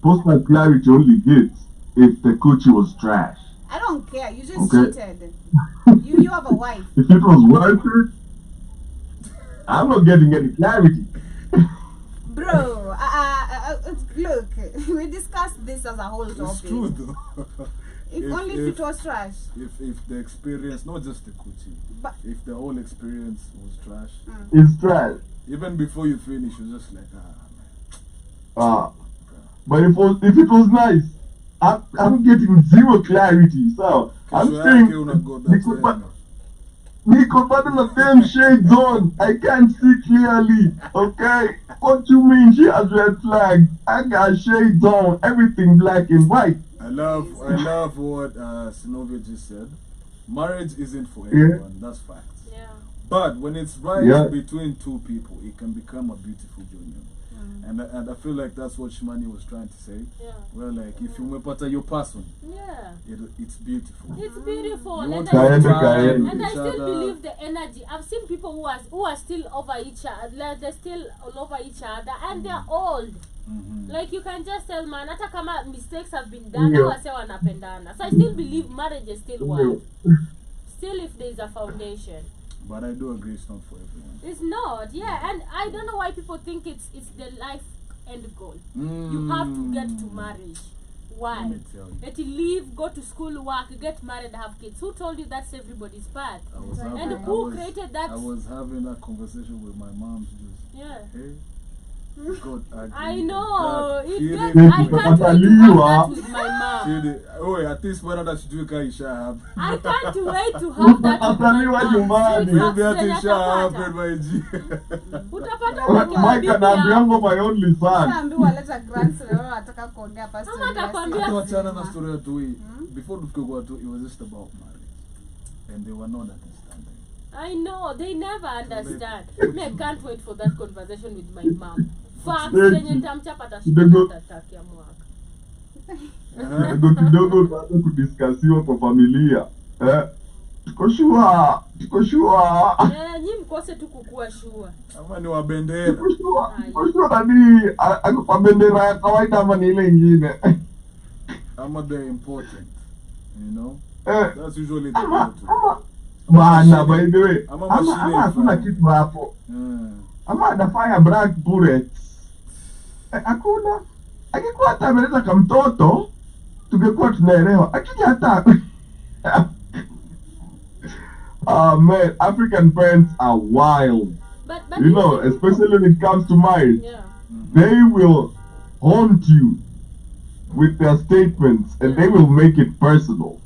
Personal clarity only hits if the coochie was trash. I don't care. You just cheated. You have a wife. If it was worth it, I'm not getting any clarity. Bro, look, we discussed this as a whole topic. It's true though. If it was trash. If the experience, not just the coochie, but if the whole experience was trash. It's trash. Even before you finish, you're just like, man. But if it was nice, I'm getting zero clarity. So I'm saying we could put the same shades on. I can't see clearly. Okay? What you mean? She has red flags. I got shades on. Everything black and white. I love what Sinovia just said. Marriage isn't for everyone. That's fact. Yeah. But when it's right between two people, it can become a beautiful union. And I feel like that's what Shmani was trying to say. Yeah. Well, like if you mepata your person, it's beautiful. It's beautiful. And I still believe the energy. I've seen people who are still over each other. Like they're still all over each other, and they're old. Like you can just tell, man, hata kama mistakes have been done, wase wanapendana. So I still believe marriage is still worth. Still, if there is a foundation. But I do agree it's not for everyone. It's not, yeah, and I don't know why people think it's the life end goal. You have to get to marriage. Why? Let me tell you. Let you leave, go to school, work, get married, have kids. Who told you that's everybody's path? And who created that? I was having that conversation with my mom. Just, Yeah. hey, God, I know. That It gets, feeling- I can't wait to have that with my mom. Oh, at least when that you do Isha happen. I can't wait to have that with my Ataliwa mom. nyumbani. Sweet Maybe that Zenye Isha atapata. happen, my G. Utapata Mike wakiwa anaambiango my only son. Shaambiwa leta grandson wao wanataka kuongea hapa Ama story. atakwambia- Hata wachana na story ya Tui. Before tufike kwa Tui, it was just about marriage. And they were not understanding. I know, they never understand. Me, I can't wait for that conversation with my mom. Facts, zenye nitamchapa atatakia mwaka. Kidogo tuanze kudiskasiwa kwa familia. Tuko sure. Nyi mkose tu kukua sure. Ama ni wa bendera. Tuko sure nani kwa bendera ya kawaida ama ni ile ingine. Ama they're important. You know? Eh, That's usually the ama go-to. bana, by the way, Ama ama mashine hakuna ifanye. kitu hapo. Ama anafanya black bullets. Hakuna. Akikuwa hata ameleta kamtoto, tungekuwa tunaelewa. Akija hata man, African parents are wild. But You know, especially when it comes to marriage. yeah. They will haunt you with their statements and they will make it personal.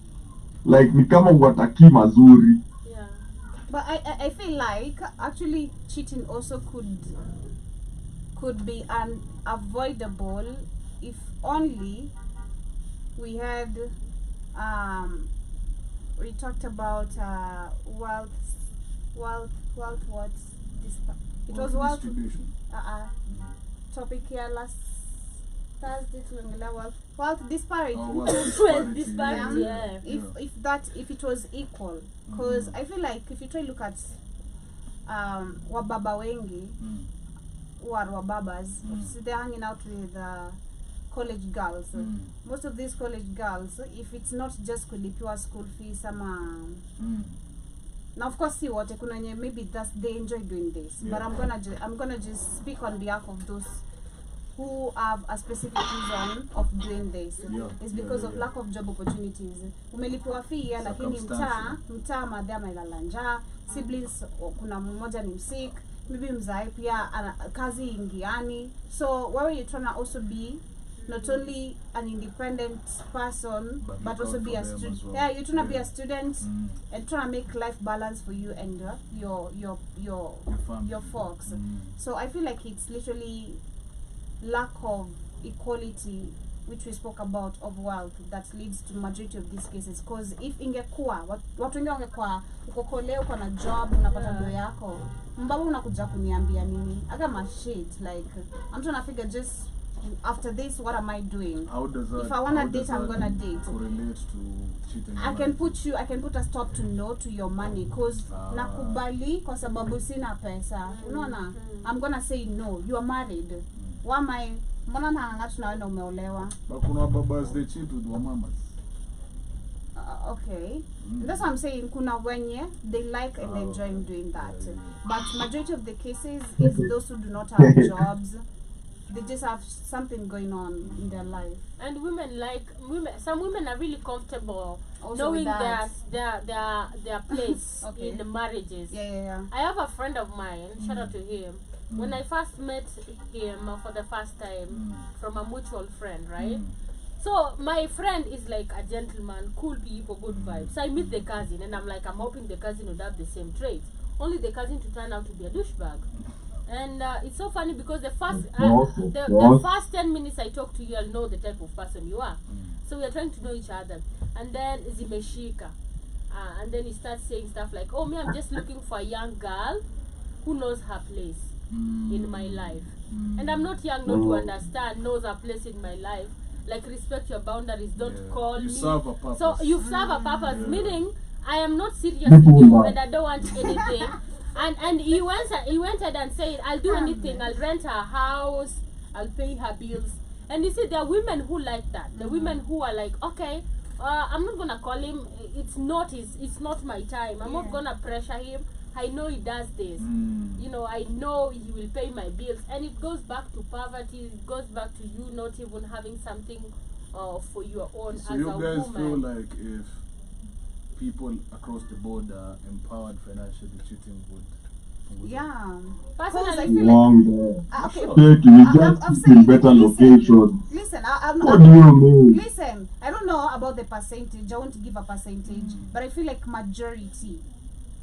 Like ni kama wataki mazuri. Yeah. But I feel like actually cheating also could be unavoidable if only we had we talked about wealth what it was wealth distribution. topic here last Thursday tuliongelea wealth disparity. Oh, wealth Well, disparity, disparity, yeah. If it was equal, because I feel like if you try to look at wababa wengi who are wababas, so they're hanging out with college girls. Most of these college girls, if it's not just kulipiwa school fees now of course see what kuna wenye maybe they enjoy doing this, but I'm gonna just speak on behalf of those who have a specific reason of doing this. It's because of lack of job opportunities. Umelipiwa fee lakini mtaa madhama ilalala njaa, siblings kuna mmoja ni msick, maybe mzae pia kazi ingiani. So where you trying to also be not only an independent person but also be a student. Well. Yeah, you're trying to be a student and trying to make life balance for you and your folks. So I feel like it's literally lack of equality, which we spoke about, of wealth, that leads to majority of these cases. Because if ingekuwa watu wengi wangekuwa ukokole uko na job unapata do yako, mbaba unakuja kuniambia nini? I got my shit, like I'm trying to figure just after this what am I doing? How does that, if I want to date, I'm gonna date. Correlate to cheating? I can put a stop to no to your money, cause nakubali kwa sababu sina pesa. Unaona? I'm gonna say no. You are married. Why am I? Mbona naangatu na wewe umeolewa? But kuna babas they cheat with mamas. Okay. That's what I'm saying. Kuna wenye they like and enjoy doing that. But majority of the cases is those who do not have jobs. They just have something going on in their life. And some women are really comfortable Also knowing with their place Okay. in the marriages. Yeah. I have a friend of mine, shout out to him. When I first met him for the first time from a mutual friend, right? So my friend is like a gentleman, cool people, good vibes. So I meet the cousin and I'm like, I'm hoping the cousin would have the same traits. Only the cousin to turn out to be a douchebag. And it's so funny because the first 10 minutes I talk to you, I'll know the type of person you are. So we are trying to know each other. And then zimeshika. And then he starts saying stuff like, oh, me, I'm just looking for a young girl who knows her place in my life. And I'm not young not to understand, knows her place in my life. Like, respect your boundaries, don't call you me. serve a purpose. So you serve a purpose, meaning I am not serious with you and I don't want anything. And he went ahead and said, I'll do anything, I'll rent her house, I'll pay her bills. And you see, there are women who like that. The women who are like, okay, I'm not gonna call him, it's not my time. I'm not gonna pressure him. I know he does this. You know, I know he will pay my bills, and it goes back to poverty. It goes back to you not even having something for your own So as you a guys woman. feel like if people across the board are empowered financially, cheating would Yeah. Personally, I feel like, Wrong there. okay. Take you just I've keep said in it. better Listen, locations. Listen, What do you mean? listen. I don't know about the percentage. I won't give a percentage, but I feel like majority,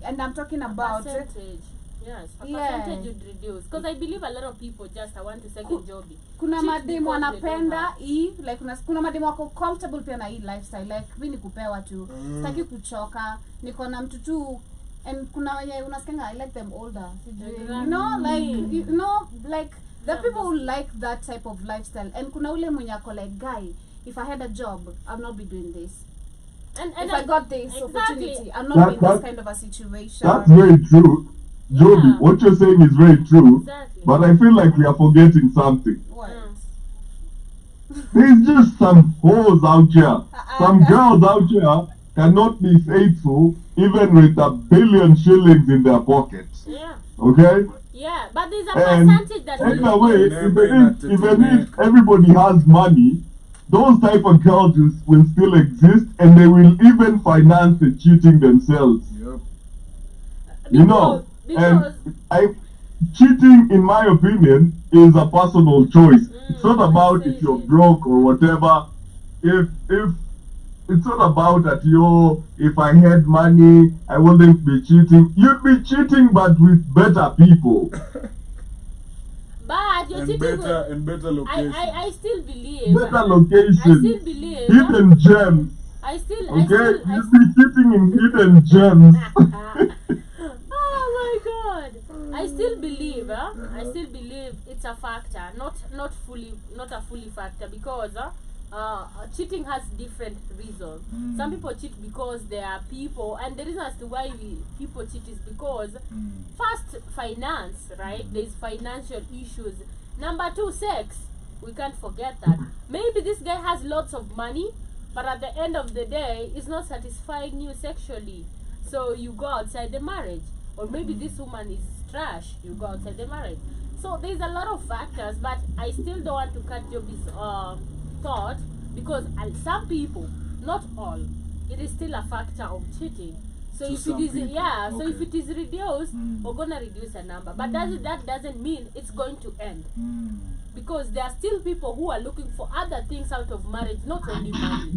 and I'm talking about percentage. Yes, a Yeah. percentage would reduce. Because I believe a lot of people just want to second job. kuna Cheat mademu because they don't wanapenda have. hii like kuna mademu wako comfortable pia na hii lifestyle like mimi nikupewa tu sitaki kuchoka niko na mtu tu and kuna wenye unasikia I like them older you know like you know like the people who like that type of lifestyle and kuna ule mwenye ako like guy if I had a job I'll not be doing this And if I got this exactly. opportunity I'll not be in this kind of a situation. That's very true. Joby, Yeah. what you're saying is very true. Exactly. But I feel like we are forgetting something. What? There's just some hoes out here. Some girls out here cannot be faithful even with $1 billion shillings in their pockets. Yeah. Okay? Yeah, but there's a And percentage that anyway, Never even if everybody has money, those type of girls will still exist and they will even finance the cheating themselves. Yep. You know, because and cheating, in my opinion, is a personal choice. It's not about if you're broke or whatever. If it's not about that if I had money, I wouldn't be cheating. You'd be cheating, but with better people. but you're And cheating better with, and better location. I still believe. Better I still locations. believe. Hidden gems. Okay? You'd be cheating in hidden gems. Oh my god! I still believe. I still believe it's a factor, not a fully factor, because cheating has different reasons. Some people cheat because there are people, and the reason as to why people cheat is because first, finance, right? There's financial issues. Number two, sex. We can't forget that. Maybe this guy has lots of money, but at the end of the day, it's not satisfying you sexually. So you go outside the marriage. Or maybe this woman is trash, you go outside the marriage. So there's a lot of factors, but I still don't want to cut Joby's thought, because some people, not all, it is still a factor of cheating. So To if some it is people, so if okay. it is reduced, we're gonna reduce a number. But that doesn't mean it's going to end. Because there are still people who are looking for other things out of marriage, not only money.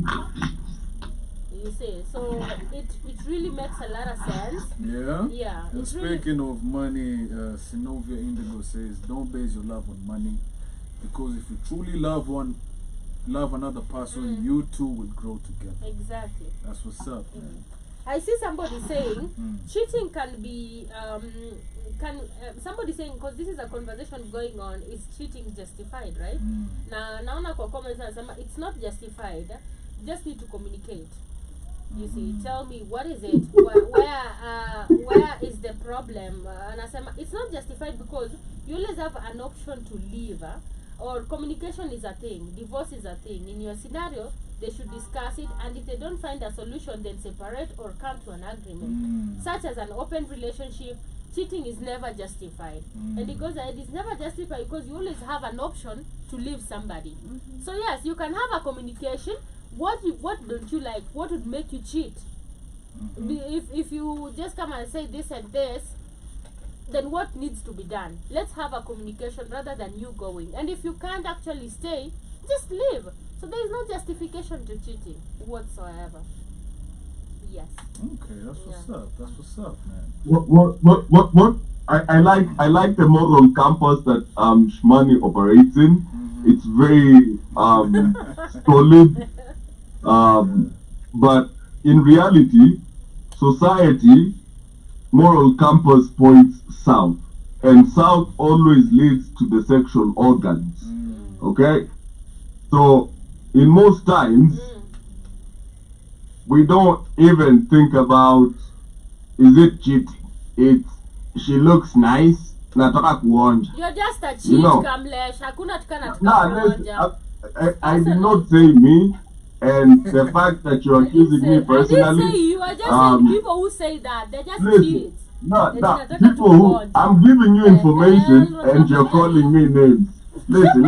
You see, so it really makes a lot of sense. Yeah? Yeah. And It's really, speaking of money, Synovia Indigo says, don't base your love on money, because if you truly love another person, you two will grow together. exactly. That's what's up, man. I see somebody saying cheating can be somebody saying, because this is a conversation going on, is cheating justified, right? Naona kwa comments anasema it's not justified, just need to communicate. You see, tell me what is it, where is the problem? Anasema it's not justified because you always have an option to leave, or communication is a thing, divorce is a thing. In your scenario, they should discuss it, and if they don't find a solution, then separate or come to an agreement. Such as an open relationship, cheating is never justified. And it goes ahead, it's never justified because you always have an option to leave somebody. So yes, you can have a communication. What don't you like? What would make you cheat? If you just come and say this and this, then what needs to be done? Let's have a communication rather than you going. And if you can't actually stay, just leave. So there is no justification to cheating whatsoever. Yes. Okay, that's what's up. That's what's up, man. What I like the moral campus that Shmani operates in. It's very solid. But in reality, society moral compass points south, and south always leads to the sexual organs. Okay, so in most times we don't even think about, is it cheating? It's, she looks nice, nataka kuonja. You're just a cheat, You know. Kamlesh. Hakuna tukana Nah, I did not say me, and the fact that you're accusing me I didn't say personally, you. I just said people who say that. They're just listen, cheats. No, Eti no, nataka people who tukuonje. I'm giving you information hell? and you're calling me names. Listen,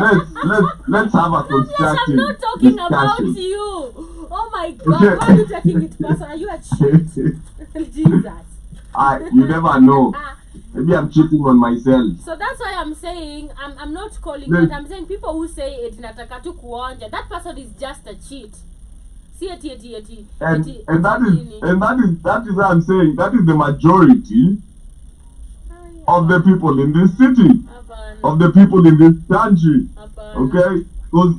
let's have a Yes, I'm constructive not talking about discussion. you. Oh my God, Okay. why are you taking it personal? Are you a cheat? Jesus. You never know. Maybe I'm cheating on myself. So that's why I'm saying I'm not calling Yes. that. I'm saying people who say it nataka tu kuonja. That person is just a cheat. See eti. And eti- that eti- is what I'm saying. That is the majority of the people in this city, Hapana. of the people in this country. Hapana. Okay? Because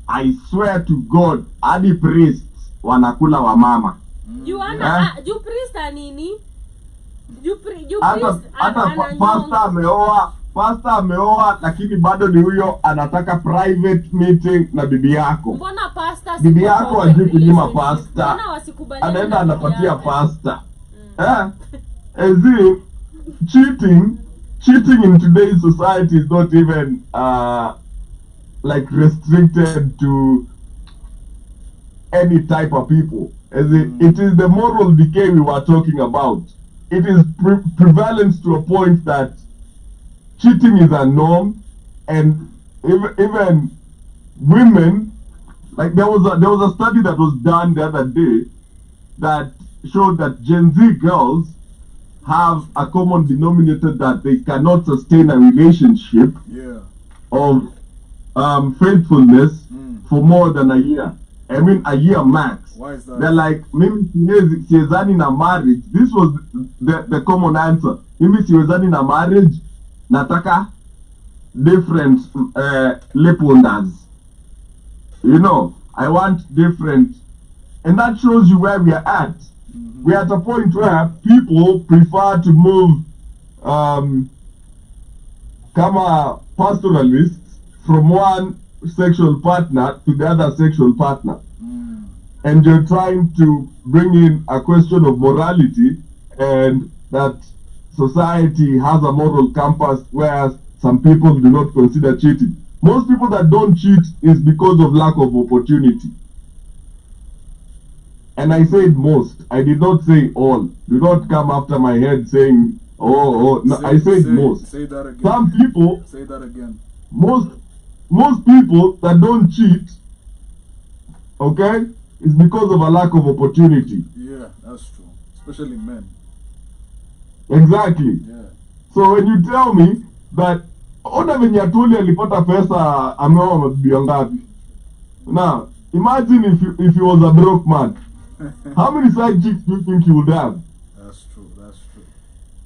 I swear to God, hadi priests wanakula wa mama. You Eh? you priest a nini? You priest Hata pastor ameoa lakini bado ni huyo anataka private meeting na bibi yako. Mbona pastor Bibi siko yako kwa hajui kunyima relationship? pastor. Mbona wasikubaliane Anaenda na bibi anapatia yake? pastor. As if cheating in today's society is not even like restricted to any type of people. As it is the moral decay we were talking about. It is prevalent to a point that cheating is a norm, and even women, like there was a study that was done the other day that showed that Gen Z girls have a common denominator that they cannot sustain a relationship of faithfulness for more than a year. I mean a year max. Why is that? They're like, mimi siwezani na marriage. This was the common answer. Mimi siwezani na marriage, nataka different lip wonders. You know, I want different. And that shows you where we are at. We're at a point where people prefer to move kama pastoralists from one sexual partner to the other sexual partner. And you're trying to bring in a question of morality and that society has a moral compass where some people do not consider cheating. Most people that don't cheat is because of lack of opportunity. And I said most. I did not say all. Do not come after my head saying, oh. No, I said most. Say that again. Some people, Say that again. most people that don't cheat, okay, is because of a lack of opportunity. Yeah, that's true. Especially men. Exactly. Yeah. So when you tell me that ona venye Atuli alipata pesa ameoa mabibi ngapi? Now, imagine if he was a broke man. How many side chicks do you think he would have? That's true.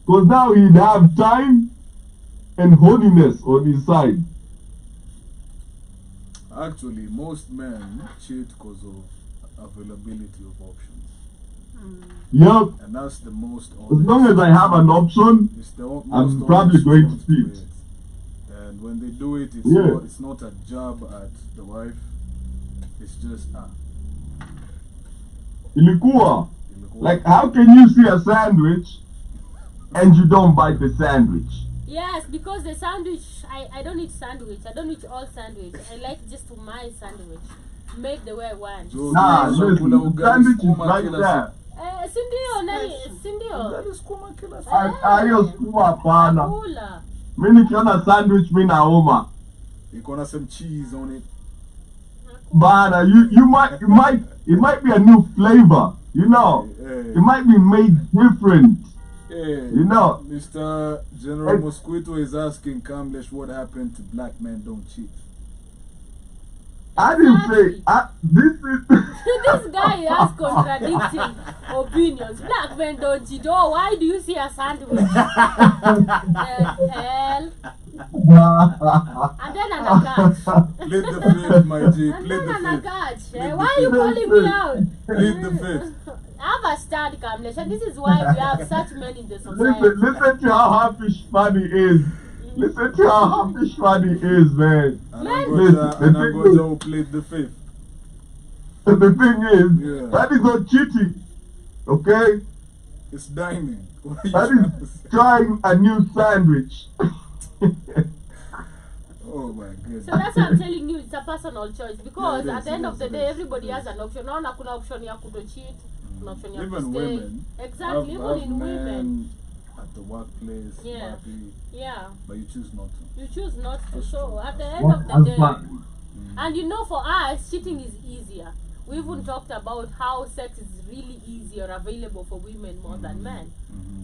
Because now he'd have time and holiness on his side. Actually, most men cheat because of availability of options. Yep. And that's the most As honest. long as I have an option, It's the most I'm probably honest going to response cheat. it. And when they do it, Yeah. it's not a jab at the wife. It's just ilikuwa. Like, how can you see a sandwich and you don't bite the sandwich? Yes, because the sandwich, I don't eat sandwich. I don't eat all sandwich. I like just my sandwich. Made the way I want. Nah, listen, the sandwich is right there. Sindio, nani, sindio. Ayo skuma hapana. Kula. Mimi nikiona sandwich mimi naoma. You're gonna have some cheese on it. Bana, it might be a new flavor, you know. Hey. It might be made different. Hey, You know. Mr. General Hey. Mosquito is asking Kamlesh what happened to black men don't cheat. I didn't say this is This guy has contradicting opinions. Black men don't cheat. Oh, why do you see a sandwich? The hell? And then an catch. Plead the fifth, my G. And Plead then the an fifth. catch. Plead Why the are you fifth. calling me out? Plead the fifth. Have a stand, Kamlesh, and this is why we have such men in the society. listen to how happy Shmani is. Listen to how happy Shmani is, man. And Man. I'm going to plead the fifth. The thing is, Yeah. that is not cheating, okay? It's dining. What are you That trying to is say? trying a new sandwich. Oh my goodness. So that's why I'm telling you, it's a personal choice. Because Yeah, it at is, the end it of is, the it day, is, everybody it has is. an option. Naona kuna option ya kuto cheat, kuna option ya Even kustay. women. Exactly, even in women. at the workplace, Yeah. party, Yeah. but you choose not to. You choose not to. That's So true. at the end What of the as day, far and you know, for us, cheating is easier. We even talked about how sex is really easy or available for women more than men.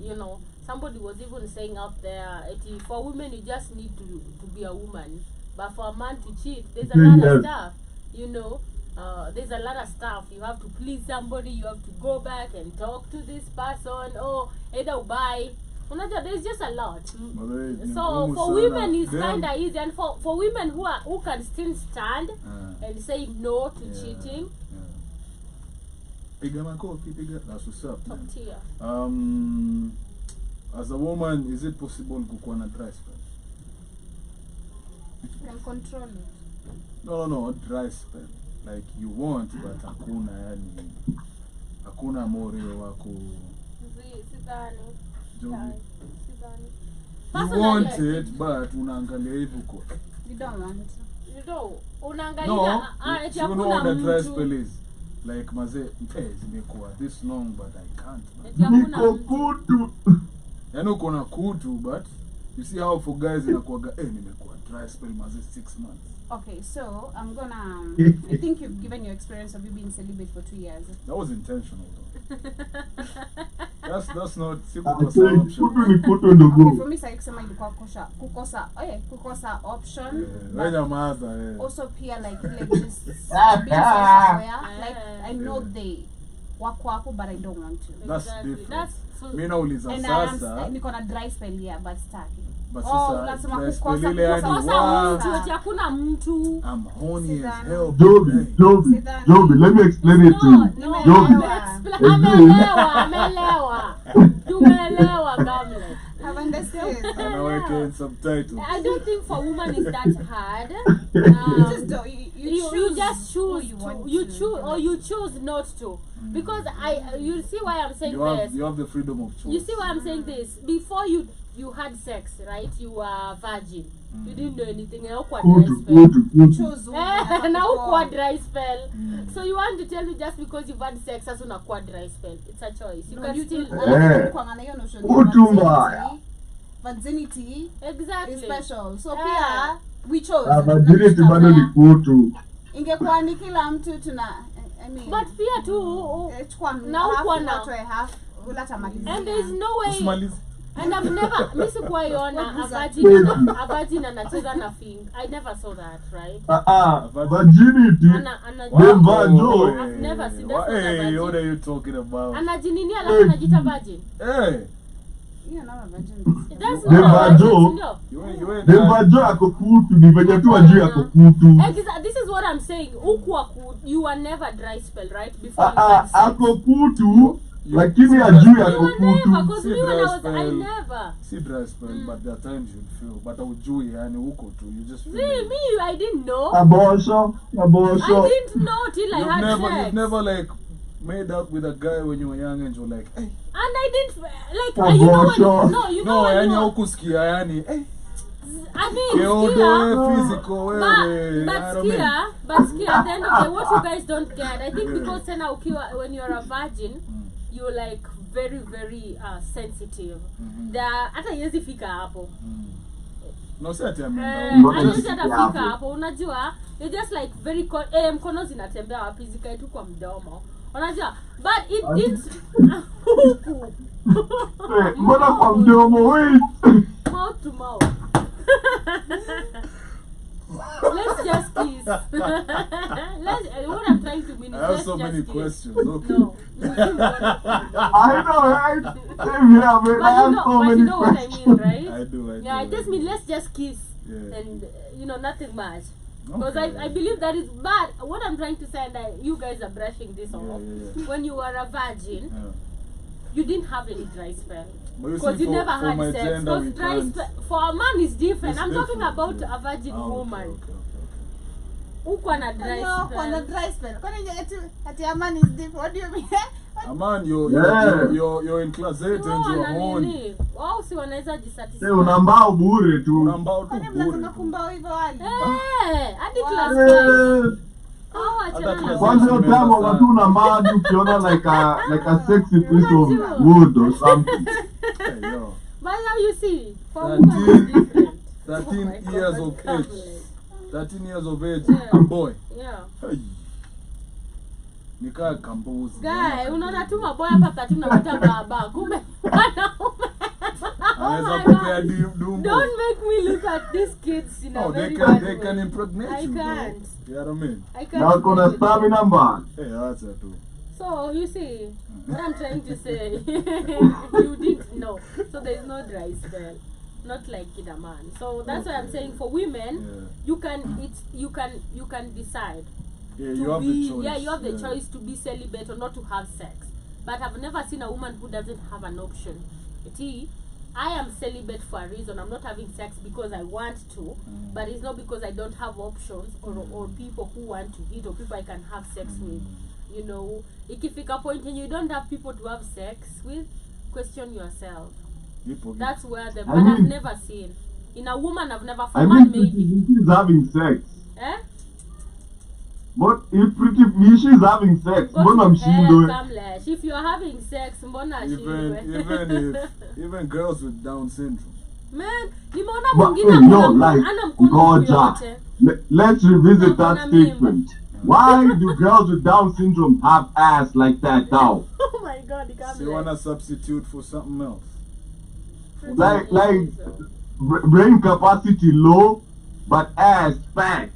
You know, somebody was even saying out there, for women you just need to be a woman, but for a man to cheat, there's a lot of stuff. You know, there's a lot of stuff. You have to please somebody. You have to go back and talk to this person, or either buy. There's just a lot. So for women it's kind of easy, and for women who can still stand and say no to cheating. That's what's up. Top Man. tier. As a woman, is it possible kukuwa na dry spell? You can control it. No, dry spell. Like you want, but hakuna more wako. Sidhani. Jovi. Sidhani. You Personally, want I think it, but unaangalia hivyo kwa. You don't want it. you know, unaangalia No, eti you know hakuna what a dry mtu. spell is. Like maze, zimekuwa this long, but I can't. Man. Eti hakuna niko mtu. kutu. Yani uko na kutu, but you see how for guys inakuwaga, nimekuwa dry spell maze 6 months. Okay, so I'm gonna. I think you've given your experience of you being celibate for 2 years. That was intentional though. that's not Say, option. kutu ni kutu Okay, ndugu. for me sasa kusema ilikuwa kukosa option. Wewe but nyamaza also pia like just being self-aware. Like I know they wako hapo, but I don't want to. That's Exactly. different. That's so. Mimi nauliza And sasa, niko na dry spell here, but staki. but unasema sasa dry kukosa- spell ile yani kukosa wow, Mtu eti hakuna mtu. I'm horny as Sidhani. hell. Joby, Hey. Joby, let me explain it to you. No, Joby, amelewa. Tumeelewa Gamlet. Have understood. Anaweka in subtitles. I don't think for women is that hard. You just don't. You just who choose you to. want You to. choose or you choose not to. Because you see why I'm saying this. You have the freedom of choice. You see why I'm saying this? Before you had sex, right? You were virgin. You didn't know anything. And kutu, kutu. Choose who. now quad dry spell. So you want to tell me just because you've had sex as a quad dry spell? It's a choice. You can still Kutu mbaya. Virginity exactly. is special. So Yeah. pia we chose. Virginity bado ni kutu. Ingekuwa ni kila mtu tuna I mean But pia too, chukua na ukwa na- half ulata maliza. and there's no way. Usimalize. And I've never, misikuwaiona What a virgin anacheza na fing. I never saw that, right? Virginity. Dem vajo. I've never seen that. Hey, what are you talking about? Anajininia alafu anajita virgin. Hey, Hiyo na virgin. That's Dem not vajo. virgin, ndio. you ain't Dem vajo ako kutu, ni venye tu ajui ako kutu. This is what I'm saying. You were never dry spell, right? Before you had sex. Ako kutu, lakini ajui You ako were never, kutu. because me when I dry never. see dry spell, but there are times you'd feel, but ujui yani uko tu, you just feel See, me, I didn't know. Abosho, abosho. I didn't know till I had sex. you've never like made out with a guy when you were young and you're like, hey, And I didn't, like, you know when, no, you know no, when yani you haukusikia yani, hey, I mean, keodo physical wewe, but I don't mean. skia, at the end of the day, what you guys don't get, I think because tena ukiwa, when you're a virgin, you're like very, very sensitive. Hata yezi fika hapo. No, si ati ameenda. Haiwezi hata fika hapo, unajua, you're just like very, mkono zinatembea wapi, zikae tu kwa mdomo. Unajua, but it didn't, Mbona kwa mdomo, wait. mouth to mouth. Let's just kiss. What I'm trying to mean is I have let's so just many kiss. questions. Okay. No. I know, right? Same here, man. I have so But you many know what I questions. mean, right? I do. Yeah, I just mean let's just kiss. Yeah. And, nothing much. Because Okay. I believe that is bad. What I'm trying to say, and you guys are brushing this off. Yeah. When you were a virgin, Yeah. you didn't have any dry spell. But you Because see, you never for my had sex. gender, we Because dry can't. spell, for a man is different. It's I'm talking different, about yeah. a virgin Ah, woman. okay. Ukwa na dry No, kwa na spell. dry spell. Kwani ati a man is different. What do you mean? A man, you're in class 8 and you're horny. Nini? Wao si wanaweza jisatisfy. Unambao bure tu. Unambao tu Kwani bure mnasema tu. kumbao hivyo wali? Hadi class 5. Oh, achana na Kwanza hiyo time wakati unambao ukiona like a sexy piece of wood or something. Hey, yo. you see, for women it's different. 13 Oh my years God, of come age. on. 13 years of age, Yeah. a boy. Yeah. Hey. Nikaa kambuzi. Guy, unaona tu maboy hapa kati unakuta baba. Kumbe wanaume. Anaweza Oh my kupea God. dumbo. Don't make me look at these kids in a No, very they bad can way. impregnate I you, bro. can't. You know what I mean? I can't. Now kuna stamina man. Hey, that's it too. So you see, what I'm trying to say, you didn't know. So there is no dry spell, not like in a man. So that's why I'm saying for women, Yeah. you can decide. Yeah, to you have be, the choice. Yeah, you have the choice to be celibate or not to have sex. But I've never seen a woman who doesn't have an option. See, I am celibate for a reason. I'm not having sex because I want to, but it's not because I don't have options or people who want to eat or people I can have sex with. You know, ikifika point and you don't have people to have sex with, question yourself. That's where the but I've never seen. In a woman I've never I found mean, maybe. she's having sex. Eh? But if Pretty she's having sex, Go mbona to hell, mshindwe? Kamlesh. If you're having sex, mbona shindwe? even girls with Down syndrome. Man, nimeona But mwingine hey, yo, ana like, mkono Goja, yote. let's revisit Hakuna that statement. Why do girls with Down syndrome have ass like that now? Oh my God, So you wanna substitute for something else? Like brain capacity low, but ass fat.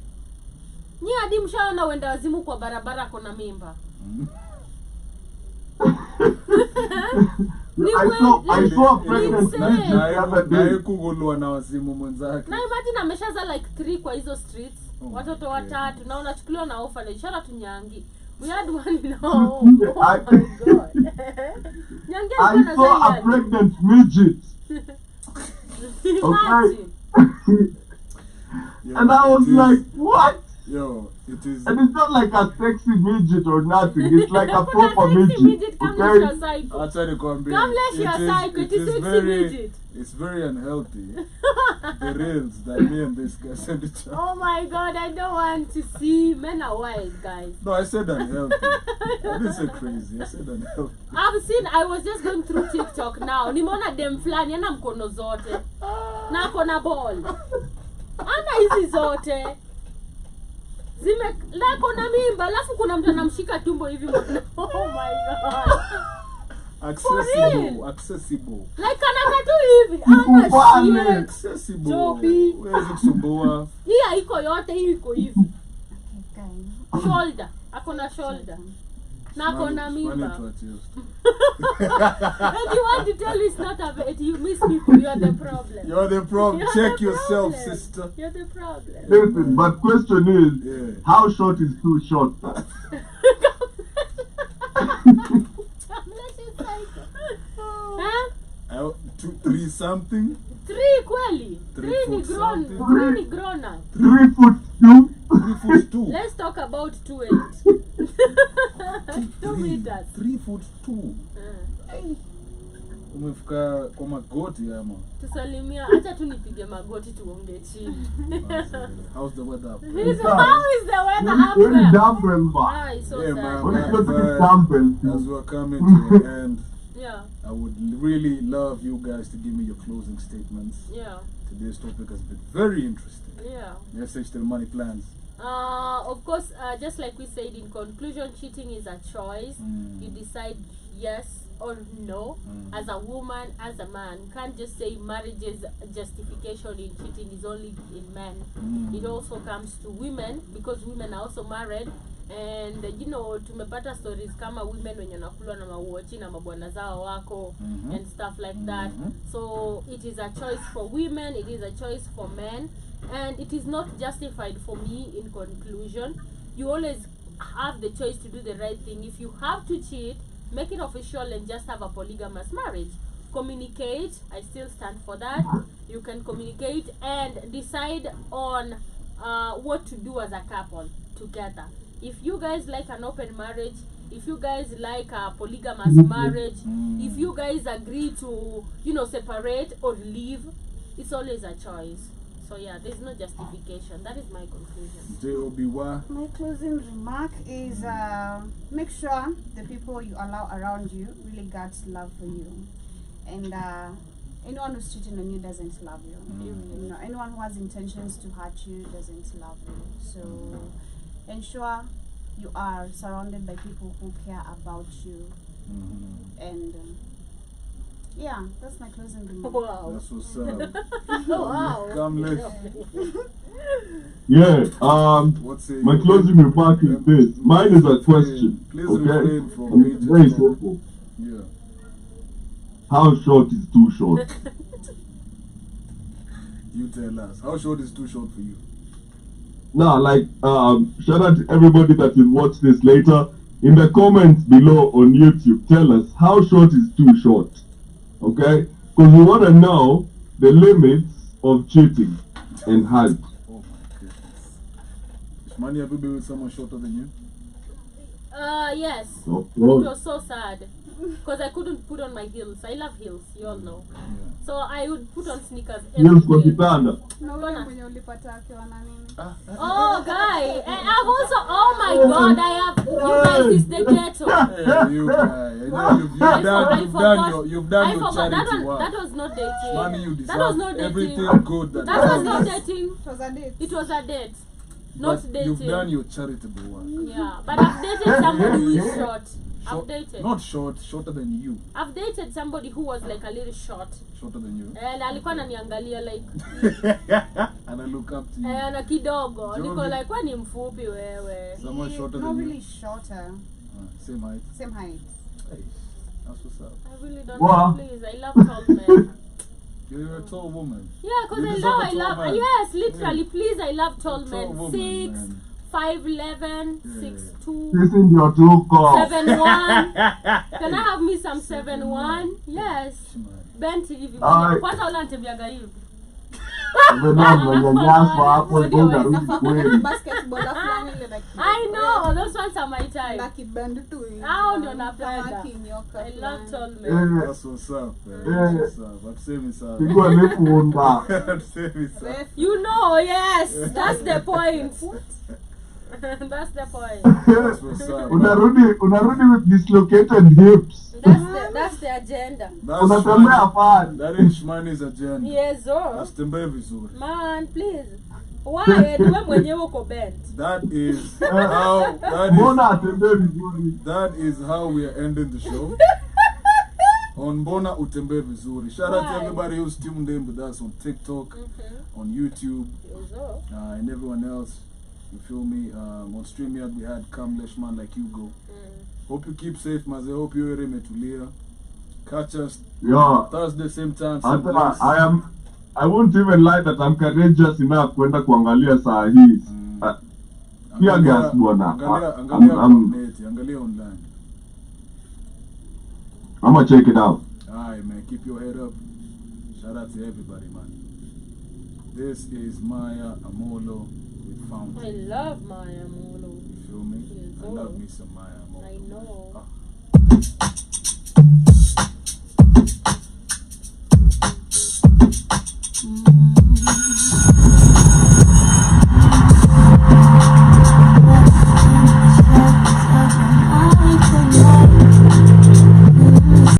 Ni hadi mshaona wenda wazimu kwa barabara kona mimba. I saw a pregnant lady the other Na day. kugulwa na wazimu mwenzake. Na imagine ameshaza like 3 kwa hizo streets. Watoto okay. watatu na unachukuliwa na orphanage. Shara tunyangi. We had one in our home. Oh my God. Nyangi I saw a pregnant midget. Imagine. Yo, And I was it is- like, what? Yo, it is. And it's not like a sexy midget or nothing. It's like a proper midget. Midget, Kamlesh, Okay? your psycho. Acha nikwambie, Kamlesh, your psycho. It is sexy midget. It's very unhealthy. The reels that me and this guy send each other. Oh my God, I don't want to see. Men are wild, guys. No, I said unhealthy. I didn't say crazy. I said unhealthy. I was just going through TikTok now. Nimeona dem flani ana mkono zote. Na kona ball. Ana hizi zote. La kona mimba, alafu kuna mtu anamshika tumbo hivi mwana. Oh my God. Accessible. Like anaka tu hivi. Ana shit. Accessible. Joby. Huwezi kusumbua. Hii haiko yote, hii iko hivi. Okay. Shoulder. Akona shoulder. Na kona mimba. And you want to tell me it's not a vet, you miss people, you're the problem. You're the problem. You're Check the yourself, problem. sister. You're the problem. Listen, but question is, Yeah. how short is too short? Huh? 2, 3 something. 3 kweli? 3 ni foot grown. something. 3 ni grown up. 3'2". 3 foot 2. Let's talk about 2 2 meters. 3 foot 2. Umefika kwa magoti ama? Tusalimia, acha tu nipige magoti tuonge chini. How's the weather? How is the weather up Where there? is dumbbell man? Ah, it's so Yeah, sad. man. When it goes to the As dumbbell, we're coming to the end, Yeah, I would really love you guys to give me your closing statements. yeah, Today's topic has been very interesting. yeah. Message to the money plans. Of course, just like we said in conclusion, cheating is a choice. You decide yes or no. As a woman, as a man, you can't just say marriage's justification in cheating is only in men. It also comes to women, because women are also married. And you know, tumepata stories kama women wenye nakulwa na mauochi na mabwana zao wako and stuff like that. So it is a choice for women, it is a choice for men, and it is not justified for me. In conclusion, you always have the choice to do the right thing. If you have to cheat, make it official and just have a polygamous marriage. Communicate. I still stand for that. You can communicate and decide on what to do as a couple together. If you guys like an open marriage, if you guys like a polygamous marriage, if you guys agree to, you know, separate or leave, it's always a choice. So yeah, there's no justification. That is my conclusion. J-O-B-Y. My closing remark is make sure the people you allow around you really got love for you. And anyone who's cheating on you doesn't love you. Mm. You know, anyone who has intentions to hurt you doesn't love you. So ensure you are surrounded by people who care about you. And yeah, that's my closing remark. Wow. That's what's up. Wow. Come, let's. Yeah, What's it? my closing remark is this. Mine is a question. Please Okay? refrain from And it's being very judgmental. simple. Yeah. How short is too short? You tell us. How short is too short for you? Now, like, shout out to everybody that will watch this later. In the comments below on YouTube, tell us how short is too short. Okay? Because we want to know the limits of cheating and height. Oh my goodness. Ishmani, have you been with someone shorter than you? Yes. Of It course. was so sad because I couldn't put on my heels. I love heels, you all know. Yeah. So I would put on sneakers Heels kwa every day. kitanda. Na ule mwenye ulipata akiwa na nini? Oh, guy. And I've also, oh my god, I have, you guys, is the ghetto. Hey, you guy. You know, you've done I your forgot. charity work. That was not dating. Money, you That was deserve not dating. everything good that That was not dating. It was a date. It was a date. But Not dating. you've done your charitable work. Yeah, but I've dated somebody who is short. I've dated. Not short, shorter than you. I've dated somebody who was like a little short. Shorter than you. And alikuwa ananiangalia like And I look up to you. na kidogo. Jovi. Niko like wewe ni mfupi wewe. Someone shorter Not than really you. shorter. Same height. Same height. Hey, that's what's up. I really don't Wow. know, please. I love tall men. You're a tall woman. Yeah, because You I deserve know a I tall love man. yes, literally, please I love tall Tall men. woman, 6, man. 5'11", Yeah. 6'2", This is your true call. 7'1". Can I have me some 7'1"? Yes. Benti hivi. Alright. Kwanza wala antembeaga hivi. Umenyanyaswa hapo ndio unarudi kweli. Basketball fulani ile like. I know, those ones are my type. Na kibend tu hivi. Hao ndio Kama napenda. kinyoka I love fulani. tall men. That's what's up, man. That's what's up. Atusemi sana. Pigwa nifunda. Atusemi sana. You know, yes, that's the point. That's the point. That's what's up. Unarudi with dislocated hips. That's the agenda. Unatembea fani. That is Shmani's agenda. Yes, sir. Asitembee vizuri. Man, please. Why? Wewe mwenyewe uko bent. That is Mbona atembee vizuri? that is how we are ending the show. On Mbona Utembee Vizuri. Shout out to Why? everybody who's tuned in with us on TikTok, on YouTube, Yes, sir. and everyone else. You feel me? On StreamYard we had Come Leshman Like You Go. Hope you keep safe, maze. Hope you are metulia. Catch us Yeah. Thursday same time. Same Hata place. I won't even lie that I'm courageous enough kwenda kuangalia saa hii. Pia gas bwana. Angalia online. I'ma check it out. Alright, man. Keep your head up. Shout out to everybody, man. This is Maya Amolo with Fountain. I love Maya Molo. You feel me? Yes, I love me some Maya Amolo. I know. Ah.